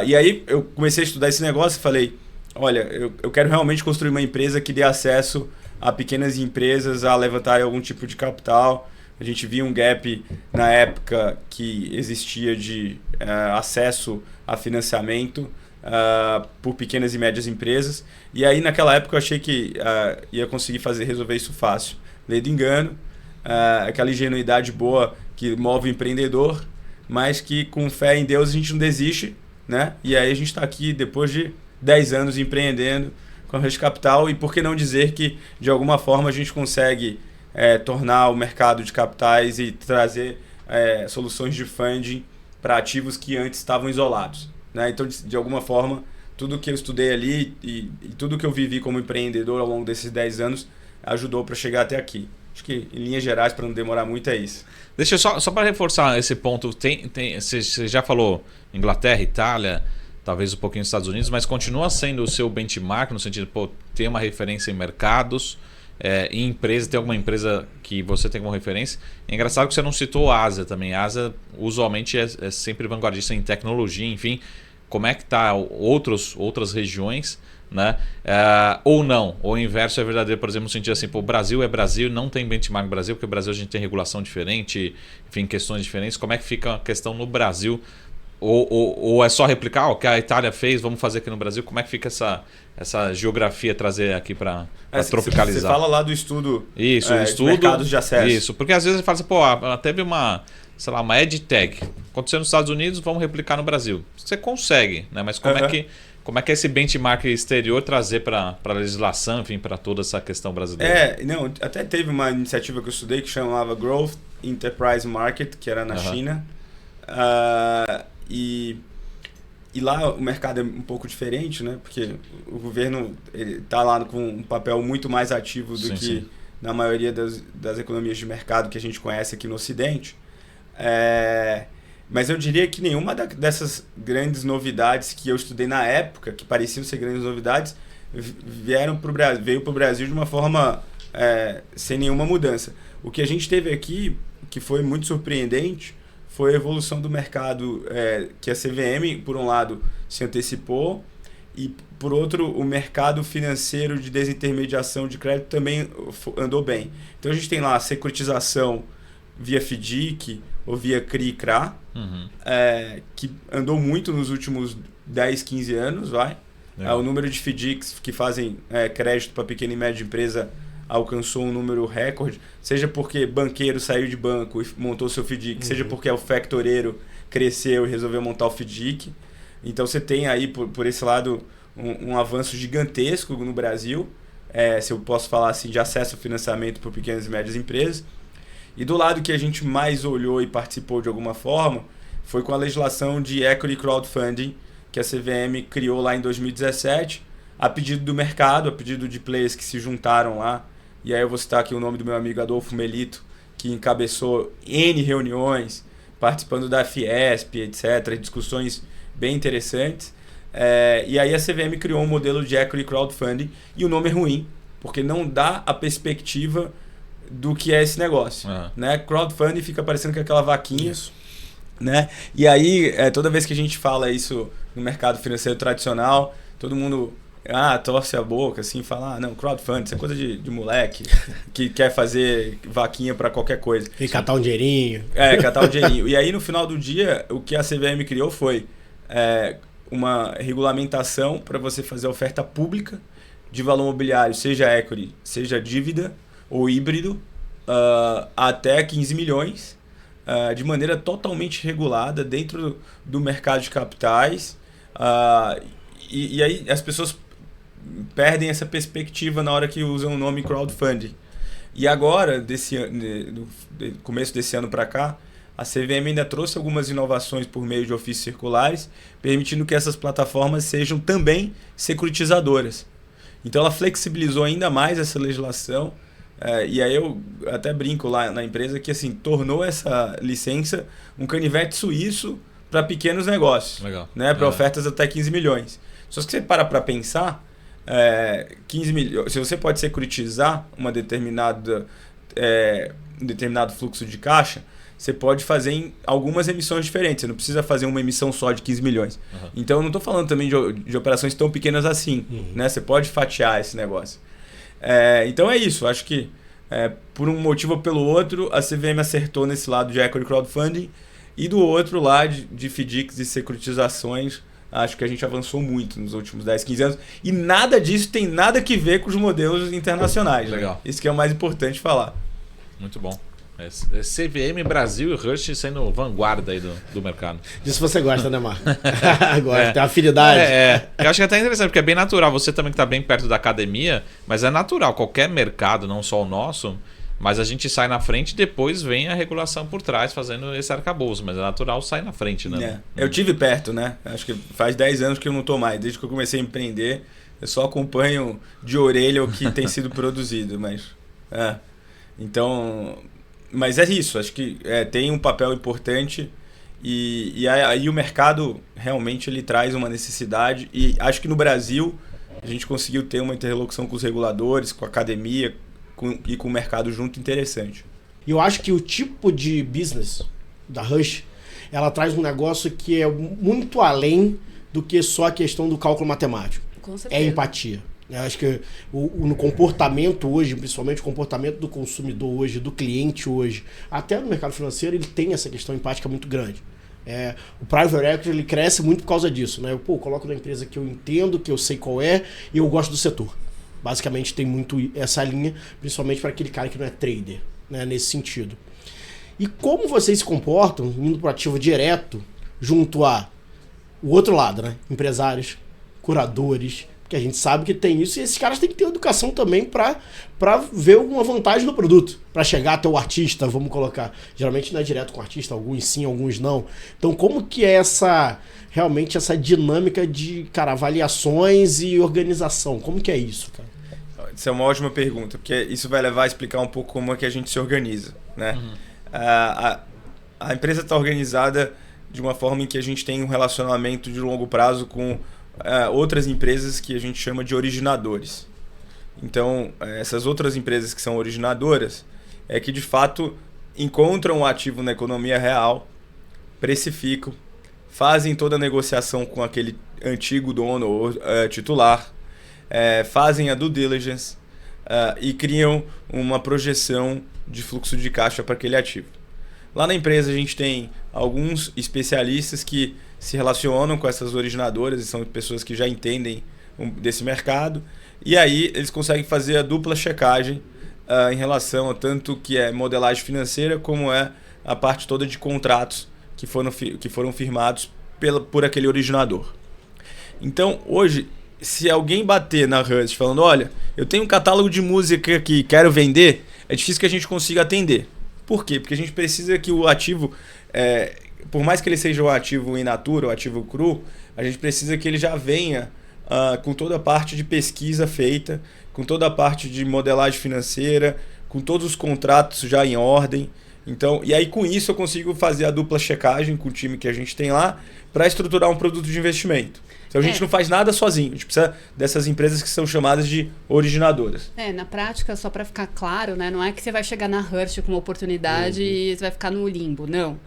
E aí eu comecei a estudar esse negócio e falei, olha, eu quero realmente construir uma empresa que dê acesso a pequenas empresas a levantar algum tipo de capital. A gente via um gap na época que existia de acesso a financiamento por pequenas e médias empresas. E aí naquela época eu achei que ia conseguir resolver isso fácil. Lei do engano, aquela ingenuidade boa que move o empreendedor, mas que com fé em Deus a gente não desiste, né? E aí a gente está aqui depois de 10 anos empreendendo com a Hush Capital, e por que não dizer que de alguma forma a gente consegue tornar o mercado de capitais e trazer soluções de funding para ativos que antes estavam isolados, né? Então, de alguma forma, tudo que eu estudei ali e tudo que eu vivi como empreendedor ao longo desses 10 anos ajudou para chegar até aqui. Acho que, em linhas gerais, para não demorar muito, é isso. Deixa eu só para reforçar esse ponto, você já falou Inglaterra, Itália, talvez um pouquinho nos Estados Unidos, mas continua sendo o seu benchmark no sentido de ter uma referência em mercados, em empresa, tem alguma empresa que você tem como referência. É engraçado que você não citou a Ásia também. A Ásia usualmente é sempre vanguardista em tecnologia, enfim. Como é que está outras regiões, né? Ou não, ou o inverso é verdadeiro, por exemplo, no sentido assim, o Brasil é Brasil, não tem benchmark Brasil, porque o Brasil a gente tem regulação diferente, enfim, questões diferentes. Como é que fica a questão no Brasil? Ou é só replicar o que a Itália fez, vamos fazer aqui no Brasil? Como é que fica essa geografia, trazer aqui para tropicalizar? Você fala lá do estudo, isso, o estudo de mercados de acesso. Isso, porque às vezes você fala assim, teve uma EdTech, aconteceu nos Estados Unidos, vamos replicar no Brasil. Você consegue, né? Mas como é que é esse benchmark exterior trazer para a legislação, enfim, para toda essa questão brasileira? Até teve uma iniciativa que eu estudei que chamava Growth Enterprise Market, que era na China. E lá o mercado é um pouco diferente, né? Porque o governo está lá com um papel muito mais ativo do que na maioria das economias de mercado que a gente conhece aqui no Ocidente. Mas eu diria que nenhuma dessas grandes novidades que eu estudei na época, que pareciam ser grandes novidades, veio para o Brasil de uma forma sem nenhuma mudança. O que a gente teve aqui, que foi muito surpreendente, foi a evolução do mercado, que a CVM, por um lado, se antecipou, e, por outro, o mercado financeiro de desintermediação de crédito também andou bem. Então, a gente tem lá a securitização via FDIC ou via CRI e CRA, que andou muito nos últimos 10, 15 anos. O número de FDICs que fazem crédito para pequena e média empresa alcançou um número recorde, seja porque banqueiro saiu de banco e montou seu FDIC, seja porque o factoreiro cresceu e resolveu montar o FDIC. Então você tem aí, por esse lado, um avanço gigantesco no Brasil, se eu posso falar assim, de acesso ao financiamento por pequenas e médias empresas. E do lado que a gente mais olhou e participou de alguma forma, foi com a legislação de Equity Crowdfunding, que a CVM criou lá em 2017, a pedido do mercado, a pedido de players que se juntaram lá. E aí eu vou citar aqui o nome do meu amigo Adolfo Melito, que encabeçou N reuniões, participando da Fiesp, etc., discussões bem interessantes. E aí a CVM criou um modelo de equity crowdfunding, e o nome é ruim, porque não dá a perspectiva do que é esse negócio. Né? Crowdfunding fica parecendo que é aquela vaquinha. Isso. Né? E aí, toda vez que a gente fala isso no mercado financeiro tradicional, todo mundo torce a boca, assim, fala, não, crowdfunding, isso é coisa de moleque que quer fazer vaquinha para qualquer coisa. E catar um dinheirinho. Catar um dinheirinho. E aí, no final do dia, o que a CVM criou foi uma regulamentação para você fazer oferta pública de valor imobiliário, seja equity, seja dívida ou híbrido, até 15 milhões, de maneira totalmente regulada dentro do mercado de capitais. E aí as pessoas perdem essa perspectiva na hora que usam o nome crowdfunding. E agora, do começo desse ano para cá, a CVM ainda trouxe algumas inovações por meio de ofícios circulares, permitindo que essas plataformas sejam também securitizadoras. Então ela flexibilizou ainda mais essa legislação, e aí eu até brinco lá na empresa que assim, tornou essa licença um canivete suíço para pequenos negócios. Legal. Né, para ofertas até 15 milhões. Só que você para pensar, 15 milhões, se você pode securitizar um determinado fluxo de caixa, você pode fazer em algumas emissões diferentes. Você não precisa fazer uma emissão só de 15 milhões. Então eu não estou falando também de operações tão pequenas assim. Né? Você pode fatiar esse negócio. Então é isso. Acho que por um motivo ou pelo outro, a CVM acertou nesse lado de equity crowdfunding, e do outro lado de FDICs e securitizações, acho que a gente avançou muito nos últimos 10, 15 anos. E nada disso tem nada que ver com os modelos internacionais. Legal. Né? Isso que é o mais importante falar. Muito bom. CVM, Brasil e Rush sendo vanguarda aí do mercado. Disso você gosta, né, Marco? Gosta, tem afinidade. Eu acho que é até interessante, porque é bem natural. Você também que está bem perto da academia, mas é natural. Qualquer mercado, não só o nosso, mas a gente sai na frente e depois vem a regulação por trás, fazendo esse arcabouço. Mas é natural sair na frente, né? Eu tive perto, né? Acho que faz 10 anos que eu não estou mais. Desde que eu comecei a empreender, eu só acompanho de orelha o que tem sido produzido. Então... Mas é isso, acho que tem um papel importante E aí o mercado realmente ele traz uma necessidade, e acho que no Brasil a gente conseguiu ter uma interlocução com os reguladores, com a academia e com o mercado junto interessante. E eu acho que o tipo de business da Rush, ela traz um negócio que é muito além do que só a questão do cálculo matemático. Com certeza. É empatia. Eu acho que no comportamento hoje, principalmente o comportamento do consumidor hoje, do cliente hoje, até no mercado financeiro, ele tem essa questão empática muito grande. O private equity ele cresce muito por causa disso, né? Eu coloco na empresa que eu entendo, que eu sei qual é e eu gosto do setor. Basicamente tem muito essa linha, principalmente para aquele cara que não é trader, né? Nesse sentido. E como vocês se comportam indo para o ativo direto junto a o outro lado, né? Empresários, curadores, porque a gente sabe que tem isso e esses caras têm que ter educação também para ver alguma vantagem no produto, para chegar até o artista, vamos colocar. Geralmente não é direto com o artista, alguns sim, alguns não. Então como que é realmente essa dinâmica de, cara, avaliações e organização? Como que é isso, cara? Isso é uma ótima pergunta, porque isso vai levar a explicar um pouco como é que a gente se organiza, né? Uhum. A empresa está organizada de uma forma em que a gente tem um relacionamento de longo prazo com outras empresas que a gente chama de originadores. Então, essas outras empresas que são originadoras é que, de fato, encontram o ativo na economia real, precificam, fazem toda a negociação com aquele antigo dono ou titular, fazem a due diligence e criam uma projeção de fluxo de caixa para aquele ativo. Lá na empresa a gente tem alguns especialistas que se relacionam com essas originadoras e são pessoas que já entendem desse mercado, e aí eles conseguem fazer a dupla checagem em relação a tanto que é modelagem financeira como é a parte toda de contratos que foram firmados por aquele originador. Então hoje, se alguém bater na Rush falando, olha, eu tenho um catálogo de música que quero vender, é difícil que a gente consiga atender. Por quê? Porque a gente precisa que o ativo, por mais que ele seja um ativo in natura, um ativo cru, a gente precisa que ele já venha com toda a parte de pesquisa feita, com toda a parte de modelagem financeira, com todos os contratos já em ordem. Então, e aí com isso eu consigo fazer a dupla checagem com o time que a gente tem lá para estruturar um produto de investimento. Então a gente não faz nada sozinho, a gente precisa dessas empresas que são chamadas de originadoras. Na prática, só para ficar claro, né, não é que você vai chegar na Rush com uma oportunidade e você vai ficar no limbo, não.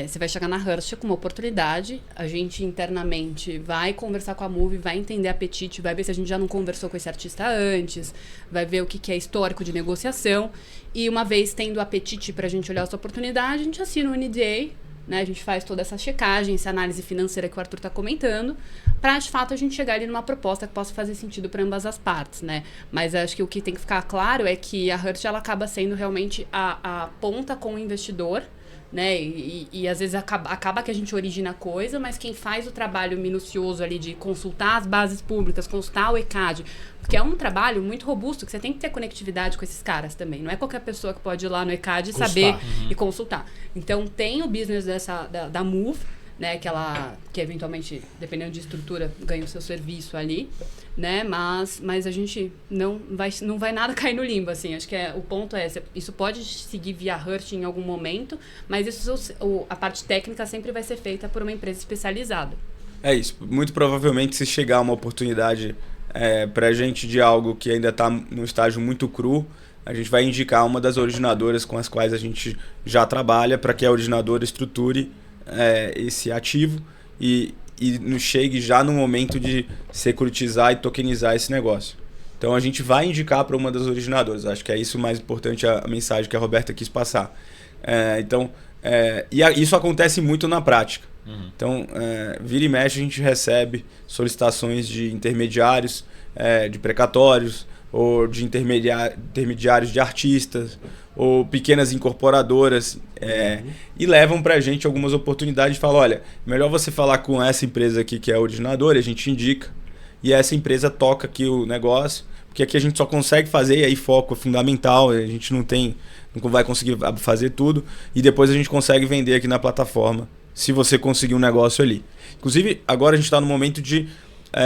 Você vai chegar na Rush com uma oportunidade, a gente internamente vai conversar com a Move, vai entender apetite, vai ver se a gente já não conversou com esse artista antes, vai ver o que é histórico de negociação, e uma vez tendo apetite para a gente olhar essa oportunidade, a gente assina o NDA, né, a gente faz toda essa checagem, essa análise financeira que o Arthur está comentando, para de fato a gente chegar ali numa proposta que possa fazer sentido para ambas as partes, né? Mas acho que o que tem que ficar claro é que a Rush ela acaba sendo realmente a ponta com o investidor, né? E às vezes acaba que a gente origina coisa, mas quem faz o trabalho minucioso ali de consultar as bases públicas, consultar o ECAD, porque é um trabalho muito robusto, que você tem que ter conectividade com esses caras também. Não é qualquer pessoa que pode ir lá no ECAD e saber e consultar. Então tem o business da Move, né, que eventualmente, dependendo de estrutura, ganha o seu serviço ali, né, mas a gente não vai nada cair no limbo, assim, acho que o ponto é, isso pode seguir via Rush em algum momento, mas a parte técnica sempre vai ser feita por uma empresa especializada. É isso, muito provavelmente se chegar uma oportunidade pra gente de algo que ainda está num estágio muito cru, a gente vai indicar uma das originadoras com as quais a gente já trabalha para que a originadora estruture esse ativo e nos chegue já no momento de securitizar e tokenizar esse negócio. Então a gente vai indicar para uma das originadoras. Acho que é isso o mais importante, a mensagem que a Roberta quis passar. Isso acontece muito na prática. Então, vira e mexe a gente recebe solicitações de intermediários, de precatórios, ou de intermediários de artistas, ou pequenas incorporadoras, e levam para a gente algumas oportunidades e falam, olha, melhor você falar com essa empresa aqui que é a originadora, a gente indica, e essa empresa toca aqui o negócio, porque aqui a gente só consegue fazer, e aí foco é fundamental, a gente não vai conseguir fazer tudo, e depois a gente consegue vender aqui na plataforma, se você conseguir um negócio ali. Inclusive, agora a gente está no momento de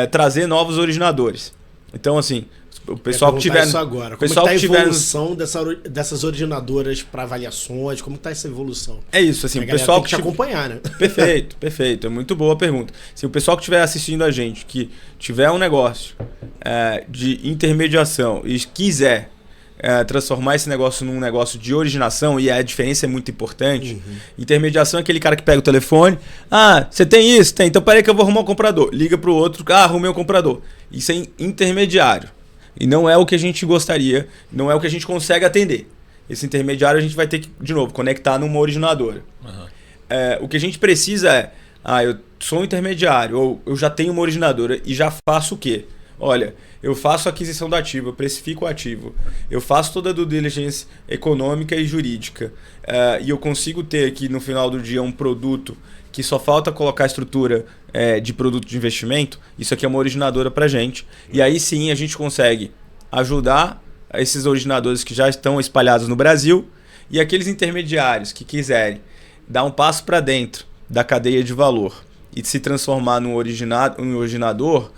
trazer novos originadores. Então, assim, O pessoal que tiver... Isso agora. Como pessoal está a que tiver... evolução dessas originadoras para avaliações? Como está essa evolução? É isso, assim, A o galera pessoal tem que te acompanhar, né? Perfeito. É muito boa a pergunta. Se o pessoal que estiver assistindo a gente, que tiver um negócio de intermediação e quiser transformar esse negócio num negócio de originação, e a diferença é muito importante. Intermediação é aquele cara que pega o telefone, você tem isso? Tem, então peraí que eu vou arrumar um comprador. Liga pro outro, arrumei um comprador. Isso é intermediário. E não é o que a gente gostaria, não é o que a gente consegue atender. Esse intermediário a gente vai ter que, de novo, conectar numa originadora. O que a gente precisa eu sou um intermediário, ou eu já tenho uma originadora e já faço o quê? Olha, eu faço a aquisição do ativo, eu precifico o ativo, eu faço toda a due diligence econômica e jurídica, e eu consigo ter aqui no final do dia um produto que só falta colocar a estrutura de produto de investimento. Isso aqui é uma originadora para gente. E aí sim a gente consegue ajudar esses originadores que já estão espalhados no Brasil e aqueles intermediários que quiserem dar um passo para dentro da cadeia de valor e se transformar num originador,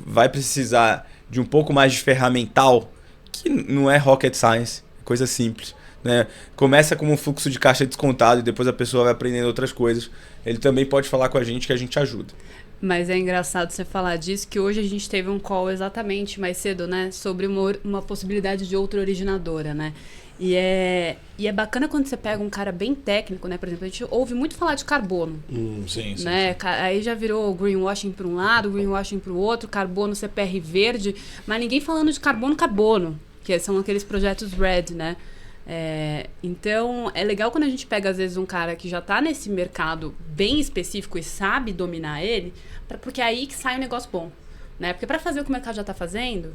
vai precisar de um pouco mais de ferramental, que não é rocket science, é coisa simples. Né? Começa como um fluxo de caixa descontado e depois a pessoa vai aprendendo outras coisas. Ele também pode falar com a gente que a gente ajuda. Mas é engraçado você falar disso, que hoje a gente teve um call exatamente mais cedo, né? Sobre uma possibilidade de outra originadora, né? E é bacana quando você pega um cara bem técnico, né? Por exemplo, a gente ouve muito falar de carbono. Sim. Né? Aí já virou greenwashing para um lado, greenwashing para o outro, carbono CPR verde, mas ninguém falando de carbono, que são aqueles projetos RED, né? Então, é legal quando a gente pega, às vezes, um cara que já está nesse mercado bem específico e sabe dominar ele, porque é aí que sai um negócio bom, né? Porque para fazer o que o mercado já está fazendo,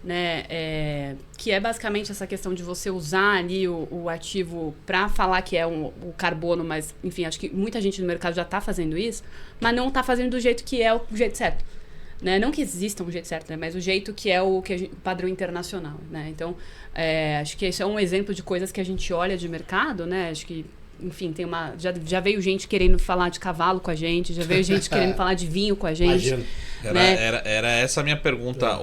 né, que é basicamente essa questão de você usar ali o ativo para falar que é o carbono, mas, enfim, acho que muita gente no mercado já está fazendo isso, mas não está fazendo do jeito que é o jeito certo. Né? Não que exista um jeito certo, né? Mas o jeito que é o padrão internacional, né? Então, acho que esse é um exemplo de coisas que a gente olha de mercado, né? Acho que, enfim, já veio gente querendo falar de cavalo com a gente, já veio gente querendo falar de vinho com a gente. Imagina. Né? Era essa a minha pergunta.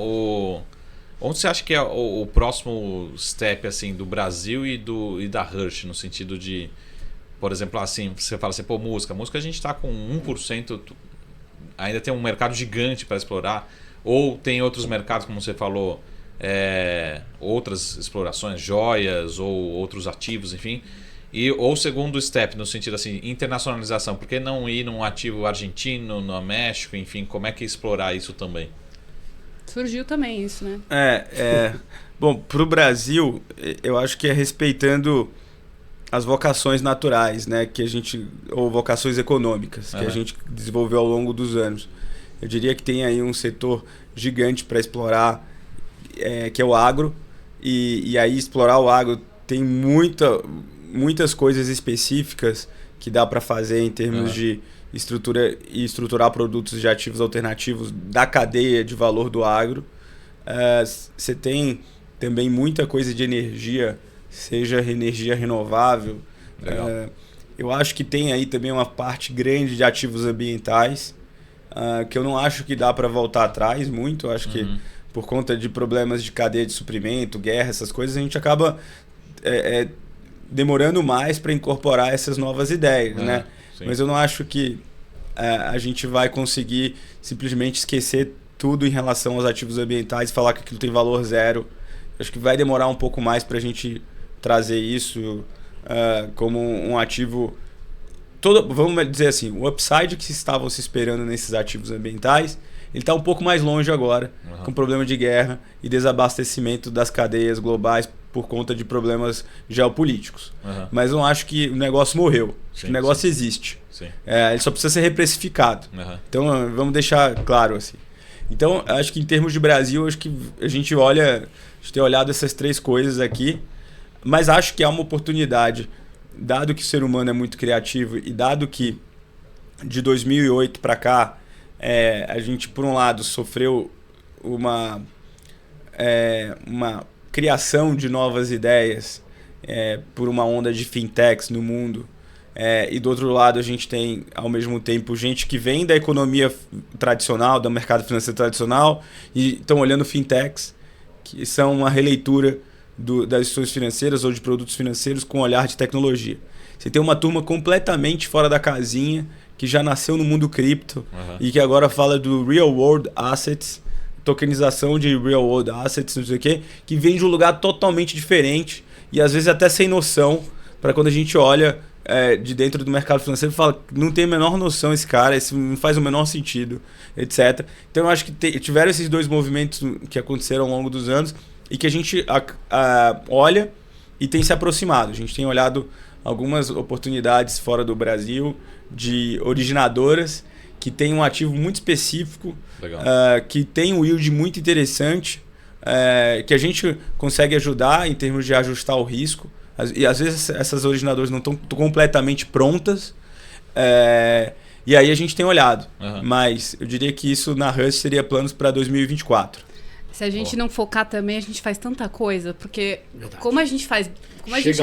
Onde você acha que é o próximo step assim, do Brasil e da Hirsch, no sentido de, por exemplo, assim, você fala assim, música a gente está com 1%, ainda tem um mercado gigante para explorar, ou tem outros mercados, como você falou, outras explorações, joias ou outros ativos, enfim. Ou segundo step, no sentido assim, internacionalização, por que não ir num ativo argentino, no México, enfim, como é que explorar isso também? Surgiu também isso, né? Bom, para o Brasil, eu acho que é respeitando as vocações naturais, né, ou vocações econômicas, que a gente desenvolveu ao longo dos anos. Eu diria que tem aí um setor gigante para explorar, que é o agro, e aí explorar o agro tem muitas coisas específicas que dá para fazer em termos de estruturar produtos de ativos alternativos da cadeia de valor do agro. Você tem também muita coisa de energia, seja energia renovável. Eu acho que tem aí também uma parte grande de ativos ambientais, que eu não acho que dá para voltar atrás muito. Eu acho que por conta de problemas de cadeia de suprimento, guerra, essas coisas, a gente acaba demorando mais para incorporar essas novas ideias, né? Sim. Mas eu não acho que a gente vai conseguir simplesmente esquecer tudo em relação aos ativos ambientais e falar que aquilo tem valor zero. Acho que vai demorar um pouco mais para a gente trazer isso como um ativo... Vamos dizer assim, o upside que estavam se esperando nesses ativos ambientais, ele está um pouco mais longe agora, com problema de guerra e desabastecimento das cadeias globais por conta de problemas geopolíticos. Mas eu não acho que o negócio morreu. Acho que o negócio existe. Ele só precisa ser reprecificado. Então, vamos deixar claro assim. Então, acho que em termos de Brasil, acho que a gente tem olhado essas três coisas aqui, mas acho que há uma oportunidade, dado que o ser humano é muito criativo e dado que de 2008 para cá, a gente, por um lado, sofreu uma criação de novas ideias por uma onda de fintechs no mundo. E do outro lado, a gente tem, ao mesmo tempo, gente que vem da economia tradicional, do mercado financeiro tradicional, e estão olhando fintechs. que são uma releitura das instituições financeiras ou de produtos financeiros com olhar de tecnologia. Você tem uma turma completamente fora da casinha, que já nasceu no mundo cripto e que agora fala do Real World Assets, tokenização de Real World Assets, não sei o quê, que vem de um lugar totalmente diferente e às vezes até sem noção, para quando a gente olha de dentro do mercado financeiro, fala, não tem a menor noção esse cara, isso não faz o menor sentido, etc. Então eu acho que tiveram esses dois movimentos que aconteceram ao longo dos anos e que a gente olha e tem se aproximado. A gente tem olhado algumas oportunidades fora do Brasil de originadoras que tem um ativo muito específico, que tem um yield muito interessante, que a gente consegue ajudar em termos de ajustar o risco. E às vezes essas originadoras não estão completamente prontas, e aí a gente tem olhado. Mas eu diria que isso na Hust seria planos para 2024. Se a gente não focar também, a gente faz tanta coisa, porque Verdade. como a gente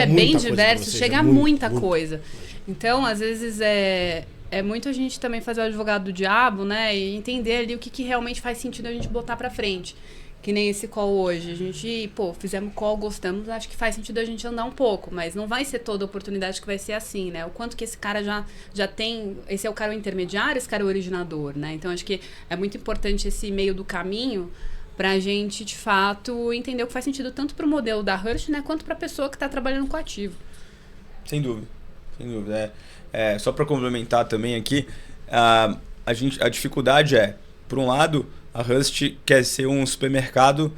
é bem diverso, chega muita coisa. Então, às vezes, é muito a gente também fazer o advogado do diabo, né? E entender ali o que realmente faz sentido a gente botar pra frente. Que nem esse call hoje. A gente, fizemos call, gostamos, acho que faz sentido a gente andar um pouco, mas não vai ser toda oportunidade que vai ser assim, né? O quanto que esse cara já tem... Esse é o cara intermediário, esse cara é o originador, né? Então, acho que é muito importante esse meio do caminho pra gente, de fato, entender o que faz sentido tanto pro modelo da Hurst, né, quanto pra pessoa que tá trabalhando com ativo. Sem dúvida. Só para complementar também aqui, a dificuldade por um lado, a Hust quer ser um supermercado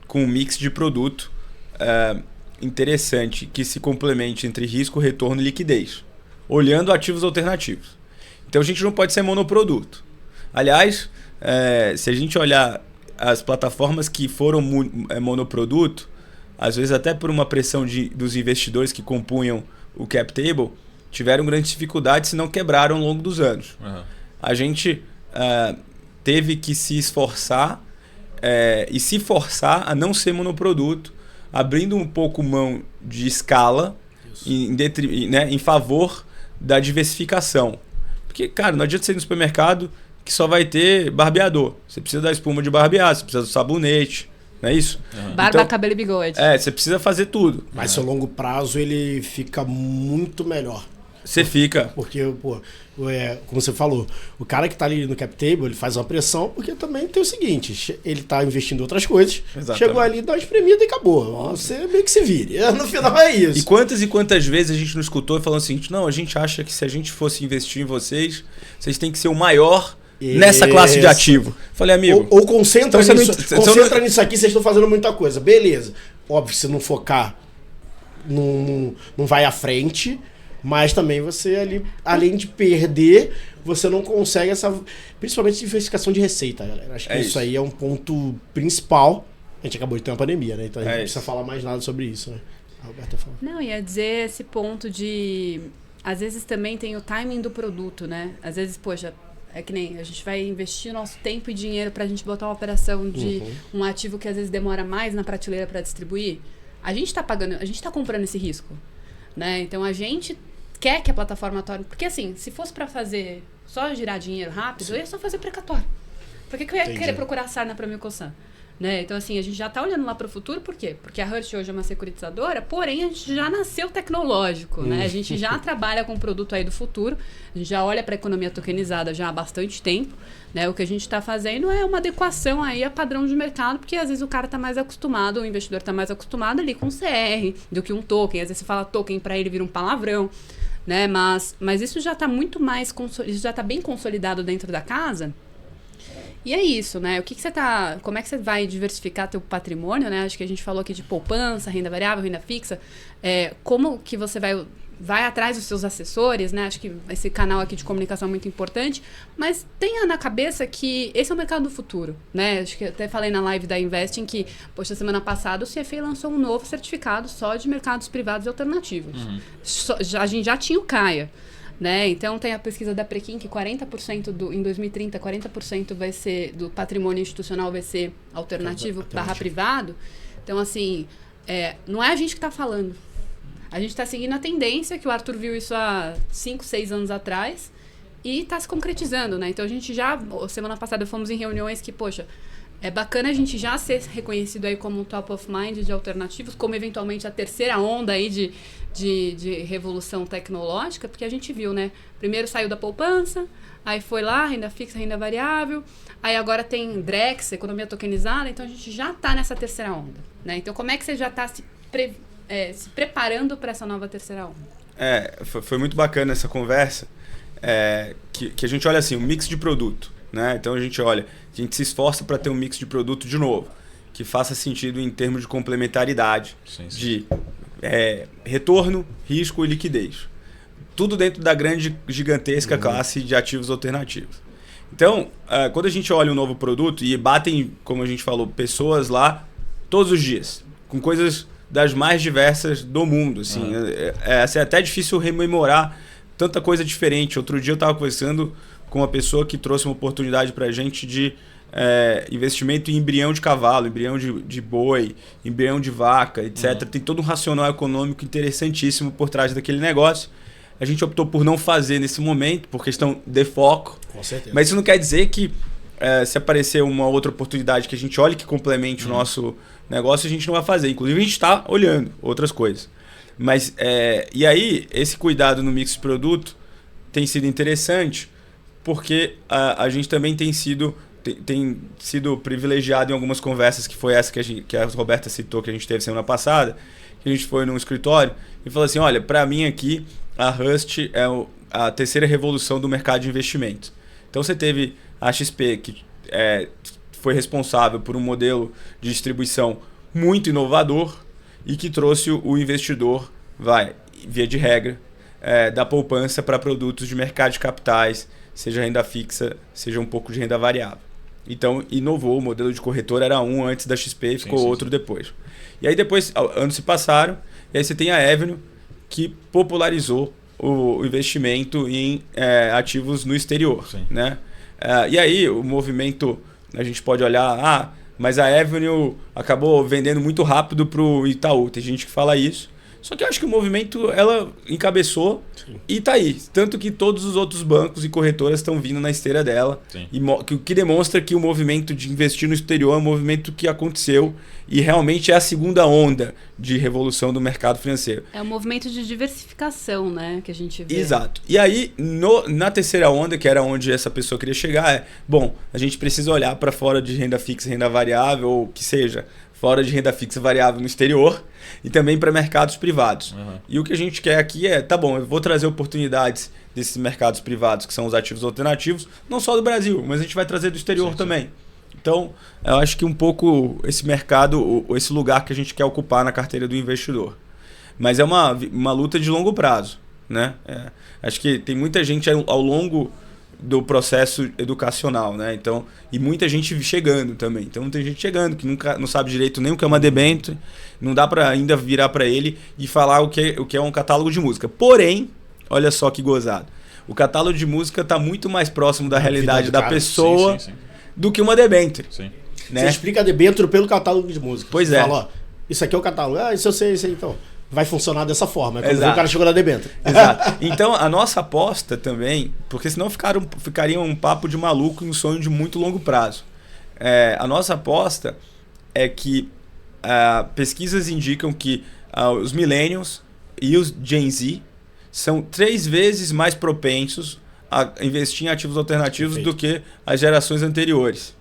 com um mix de produto interessante, que se complemente entre risco, retorno e liquidez, olhando ativos alternativos. Então a gente não pode ser monoproduto. Aliás, se a gente olhar as plataformas que foram monoproduto, às vezes até por uma pressão dos investidores que compunham o cap table, tiveram grandes dificuldades, se não quebraram ao longo dos anos. A gente teve que se esforçar e se forçar a não ser monoproduto, abrindo um pouco mão de escala em favor da diversificação. Porque, cara, não adianta você ir no supermercado que só vai ter barbeador. Você precisa da espuma de barbear, você precisa do sabonete, não é isso? Barba, cabelo e bigode. Você precisa fazer tudo. Mas seu longo prazo ele fica muito melhor. Você fica. Porque, como você falou, o cara que tá ali no cap table, ele faz uma pressão, porque também tem o seguinte, ele tá investindo em outras coisas, chegou ali, dá uma espremida e acabou. Você meio que se vire. No final é isso. E quantas vezes a gente não escutou falando assim, não, a gente acha que se a gente fosse investir em vocês têm que ser o maior nessa classe de ativo. Falei, amigo... Ou concentra nisso aqui, vocês estão fazendo muita coisa. Beleza. Óbvio, se não focar, não vai à frente... Mas também você ali, além de perder, você não consegue principalmente diversificação de receita, galera. Acho que isso aí é um ponto principal. A gente acabou de ter uma pandemia, né? Então a gente não precisa falar mais nada sobre isso, né? A Roberta falou. Não, ia dizer esse ponto de... Às vezes também tem o timing do produto, né? Às vezes, poxa, é que nem a gente vai investir nosso tempo e dinheiro pra gente botar uma operação de um ativo que às vezes demora mais na prateleira pra distribuir. A gente tá comprando esse risco, né? Então a gente quer que a plataforma torne... Porque assim, se fosse pra fazer só girar dinheiro rápido, eu ia só fazer precatório. Por que eu ia querer procurar sarna pra me coçar? Né? Então assim, a gente já tá olhando lá pro futuro, por quê? Porque a Hust hoje é uma securitizadora, porém a gente já nasceu tecnológico, né? A gente já trabalha com o produto aí do futuro, a gente já olha pra economia tokenizada já há bastante tempo, né? O que a gente tá fazendo é uma adequação aí a padrão de mercado, porque às vezes o cara tá mais acostumado, o investidor tá mais acostumado ali com CR do que um token, às vezes você fala token pra ele vira um palavrão, né? Mas isso já tá muito mais, isso já tá bem consolidado dentro da casa. E é isso, né? Como é que você vai diversificar teu patrimônio, né? Acho que a gente falou aqui de poupança, renda variável, renda fixa. Como que você vai atrás dos seus assessores, né? Acho que esse canal aqui de comunicação é muito importante. Mas tenha na cabeça que esse é o mercado do futuro, né? Acho que até falei na live da Investing que, poxa, semana passada o CFA lançou um novo certificado só de mercados privados e alternativos. A gente já tinha o CAIA. Né? Então tem a pesquisa da Preqin que 40% em 2030, 40% vai ser do patrimônio institucional vai ser alternativo / privado. Então assim, não é a gente que está falando. A gente está seguindo a tendência que o Arthur viu isso há 5, 6 anos atrás e está se concretizando, né? Então a gente semana passada fomos em reuniões que, poxa, É bacana a gente já ser reconhecido aí como um top of mind de alternativos, como eventualmente a terceira onda aí de revolução tecnológica, porque a gente viu, né? Primeiro saiu da poupança, aí foi lá, renda fixa, renda variável, aí agora tem Drex, economia tokenizada, então a gente já está nessa terceira onda, né? Então como é que você já está se preparando para essa nova terceira onda? Foi muito bacana essa conversa, que a gente olha assim, um mix de produto, né? Então a gente se esforça para ter um mix de produto de novo, que faça sentido em termos de complementaridade, de retorno, risco e liquidez. Tudo dentro da grande, gigantesca classe de ativos alternativos. Então, quando a gente olha um novo produto e batem, como a gente falou, pessoas lá todos os dias, com coisas das mais diversas do mundo. Assim, é até difícil rememorar tanta coisa diferente. Outro dia eu estava conversando com uma pessoa que trouxe uma oportunidade para a gente de investimento em embrião de cavalo, embrião de boi, embrião de vaca, etc. Tem todo um racional econômico interessantíssimo por trás daquele negócio. A gente optou por não fazer nesse momento, por questão de foco. Com certeza. Mas isso não quer dizer que se aparecer uma outra oportunidade que a gente olhe que complemente o nosso negócio, a gente não vai fazer. Inclusive, a gente está olhando outras coisas. Mas, e aí, esse cuidado no mix de produto tem sido interessante, porque a gente também tem sido privilegiado em algumas conversas, que foi essa que a Roberta citou, que a gente teve semana passada, que a gente foi num escritório e falou assim, olha, para mim aqui, a Rust é a terceira revolução do mercado de investimentos. Então você teve a XP, que foi responsável por um modelo de distribuição muito inovador e que trouxe o investidor, via de regra, da poupança para produtos de mercado de capitais, seja renda fixa, seja um pouco de renda variável. Então, inovou, o modelo de corretora era um antes da XP e ficou outro depois. E aí depois, anos se passaram, e aí você tem a Avenue, que popularizou o investimento em ativos no exterior. Né? E aí o movimento, a gente pode olhar, mas a Avenue acabou vendendo muito rápido para o Itaú. Tem gente que fala isso. Só que eu acho que o movimento, ela encabeçou e está aí. Tanto que todos os outros bancos e corretoras estão vindo na esteira dela. E o que demonstra que o movimento de investir no exterior é um movimento que aconteceu e realmente é a segunda onda de revolução do mercado financeiro. É um movimento de diversificação, né, que a gente vê. Exato. E aí, na terceira onda, que era onde essa pessoa queria chegar, a gente precisa olhar para fora de renda fixa, renda variável, ou que seja, fora de renda fixa variável no exterior e também para mercados privados. E o que a gente quer aqui eu vou trazer oportunidades desses mercados privados, que são os ativos alternativos, não só do Brasil, mas a gente vai trazer do exterior também. Então, eu acho que um pouco esse mercado, esse lugar que a gente quer ocupar na carteira do investidor. Mas é uma luta de longo prazo. Né? Acho que tem muita gente ao longo do processo educacional, né? Então, e muita gente chegando também. Então tem gente chegando que não sabe direito nem o que é uma debênture, não dá para ainda virar para ele e falar o que é um catálogo de música. Porém, olha só que gozado. O catálogo de música está muito mais próximo da realidade da pessoa do que uma debênture. Né? Você explica a debênture pelo catálogo de música. Pois Você fala, isso aqui é o catálogo. Isso eu sei, isso aí, então. Vai funcionar dessa forma. Quando o cara chegou na debênture. Exato. Então, a nossa aposta também, porque senão ficaria um papo de maluco e um sonho de muito longo prazo. A nossa aposta é que pesquisas indicam que os millennials e os Gen Z são 3 vezes mais propensos a investir em ativos alternativos do que as gerações anteriores.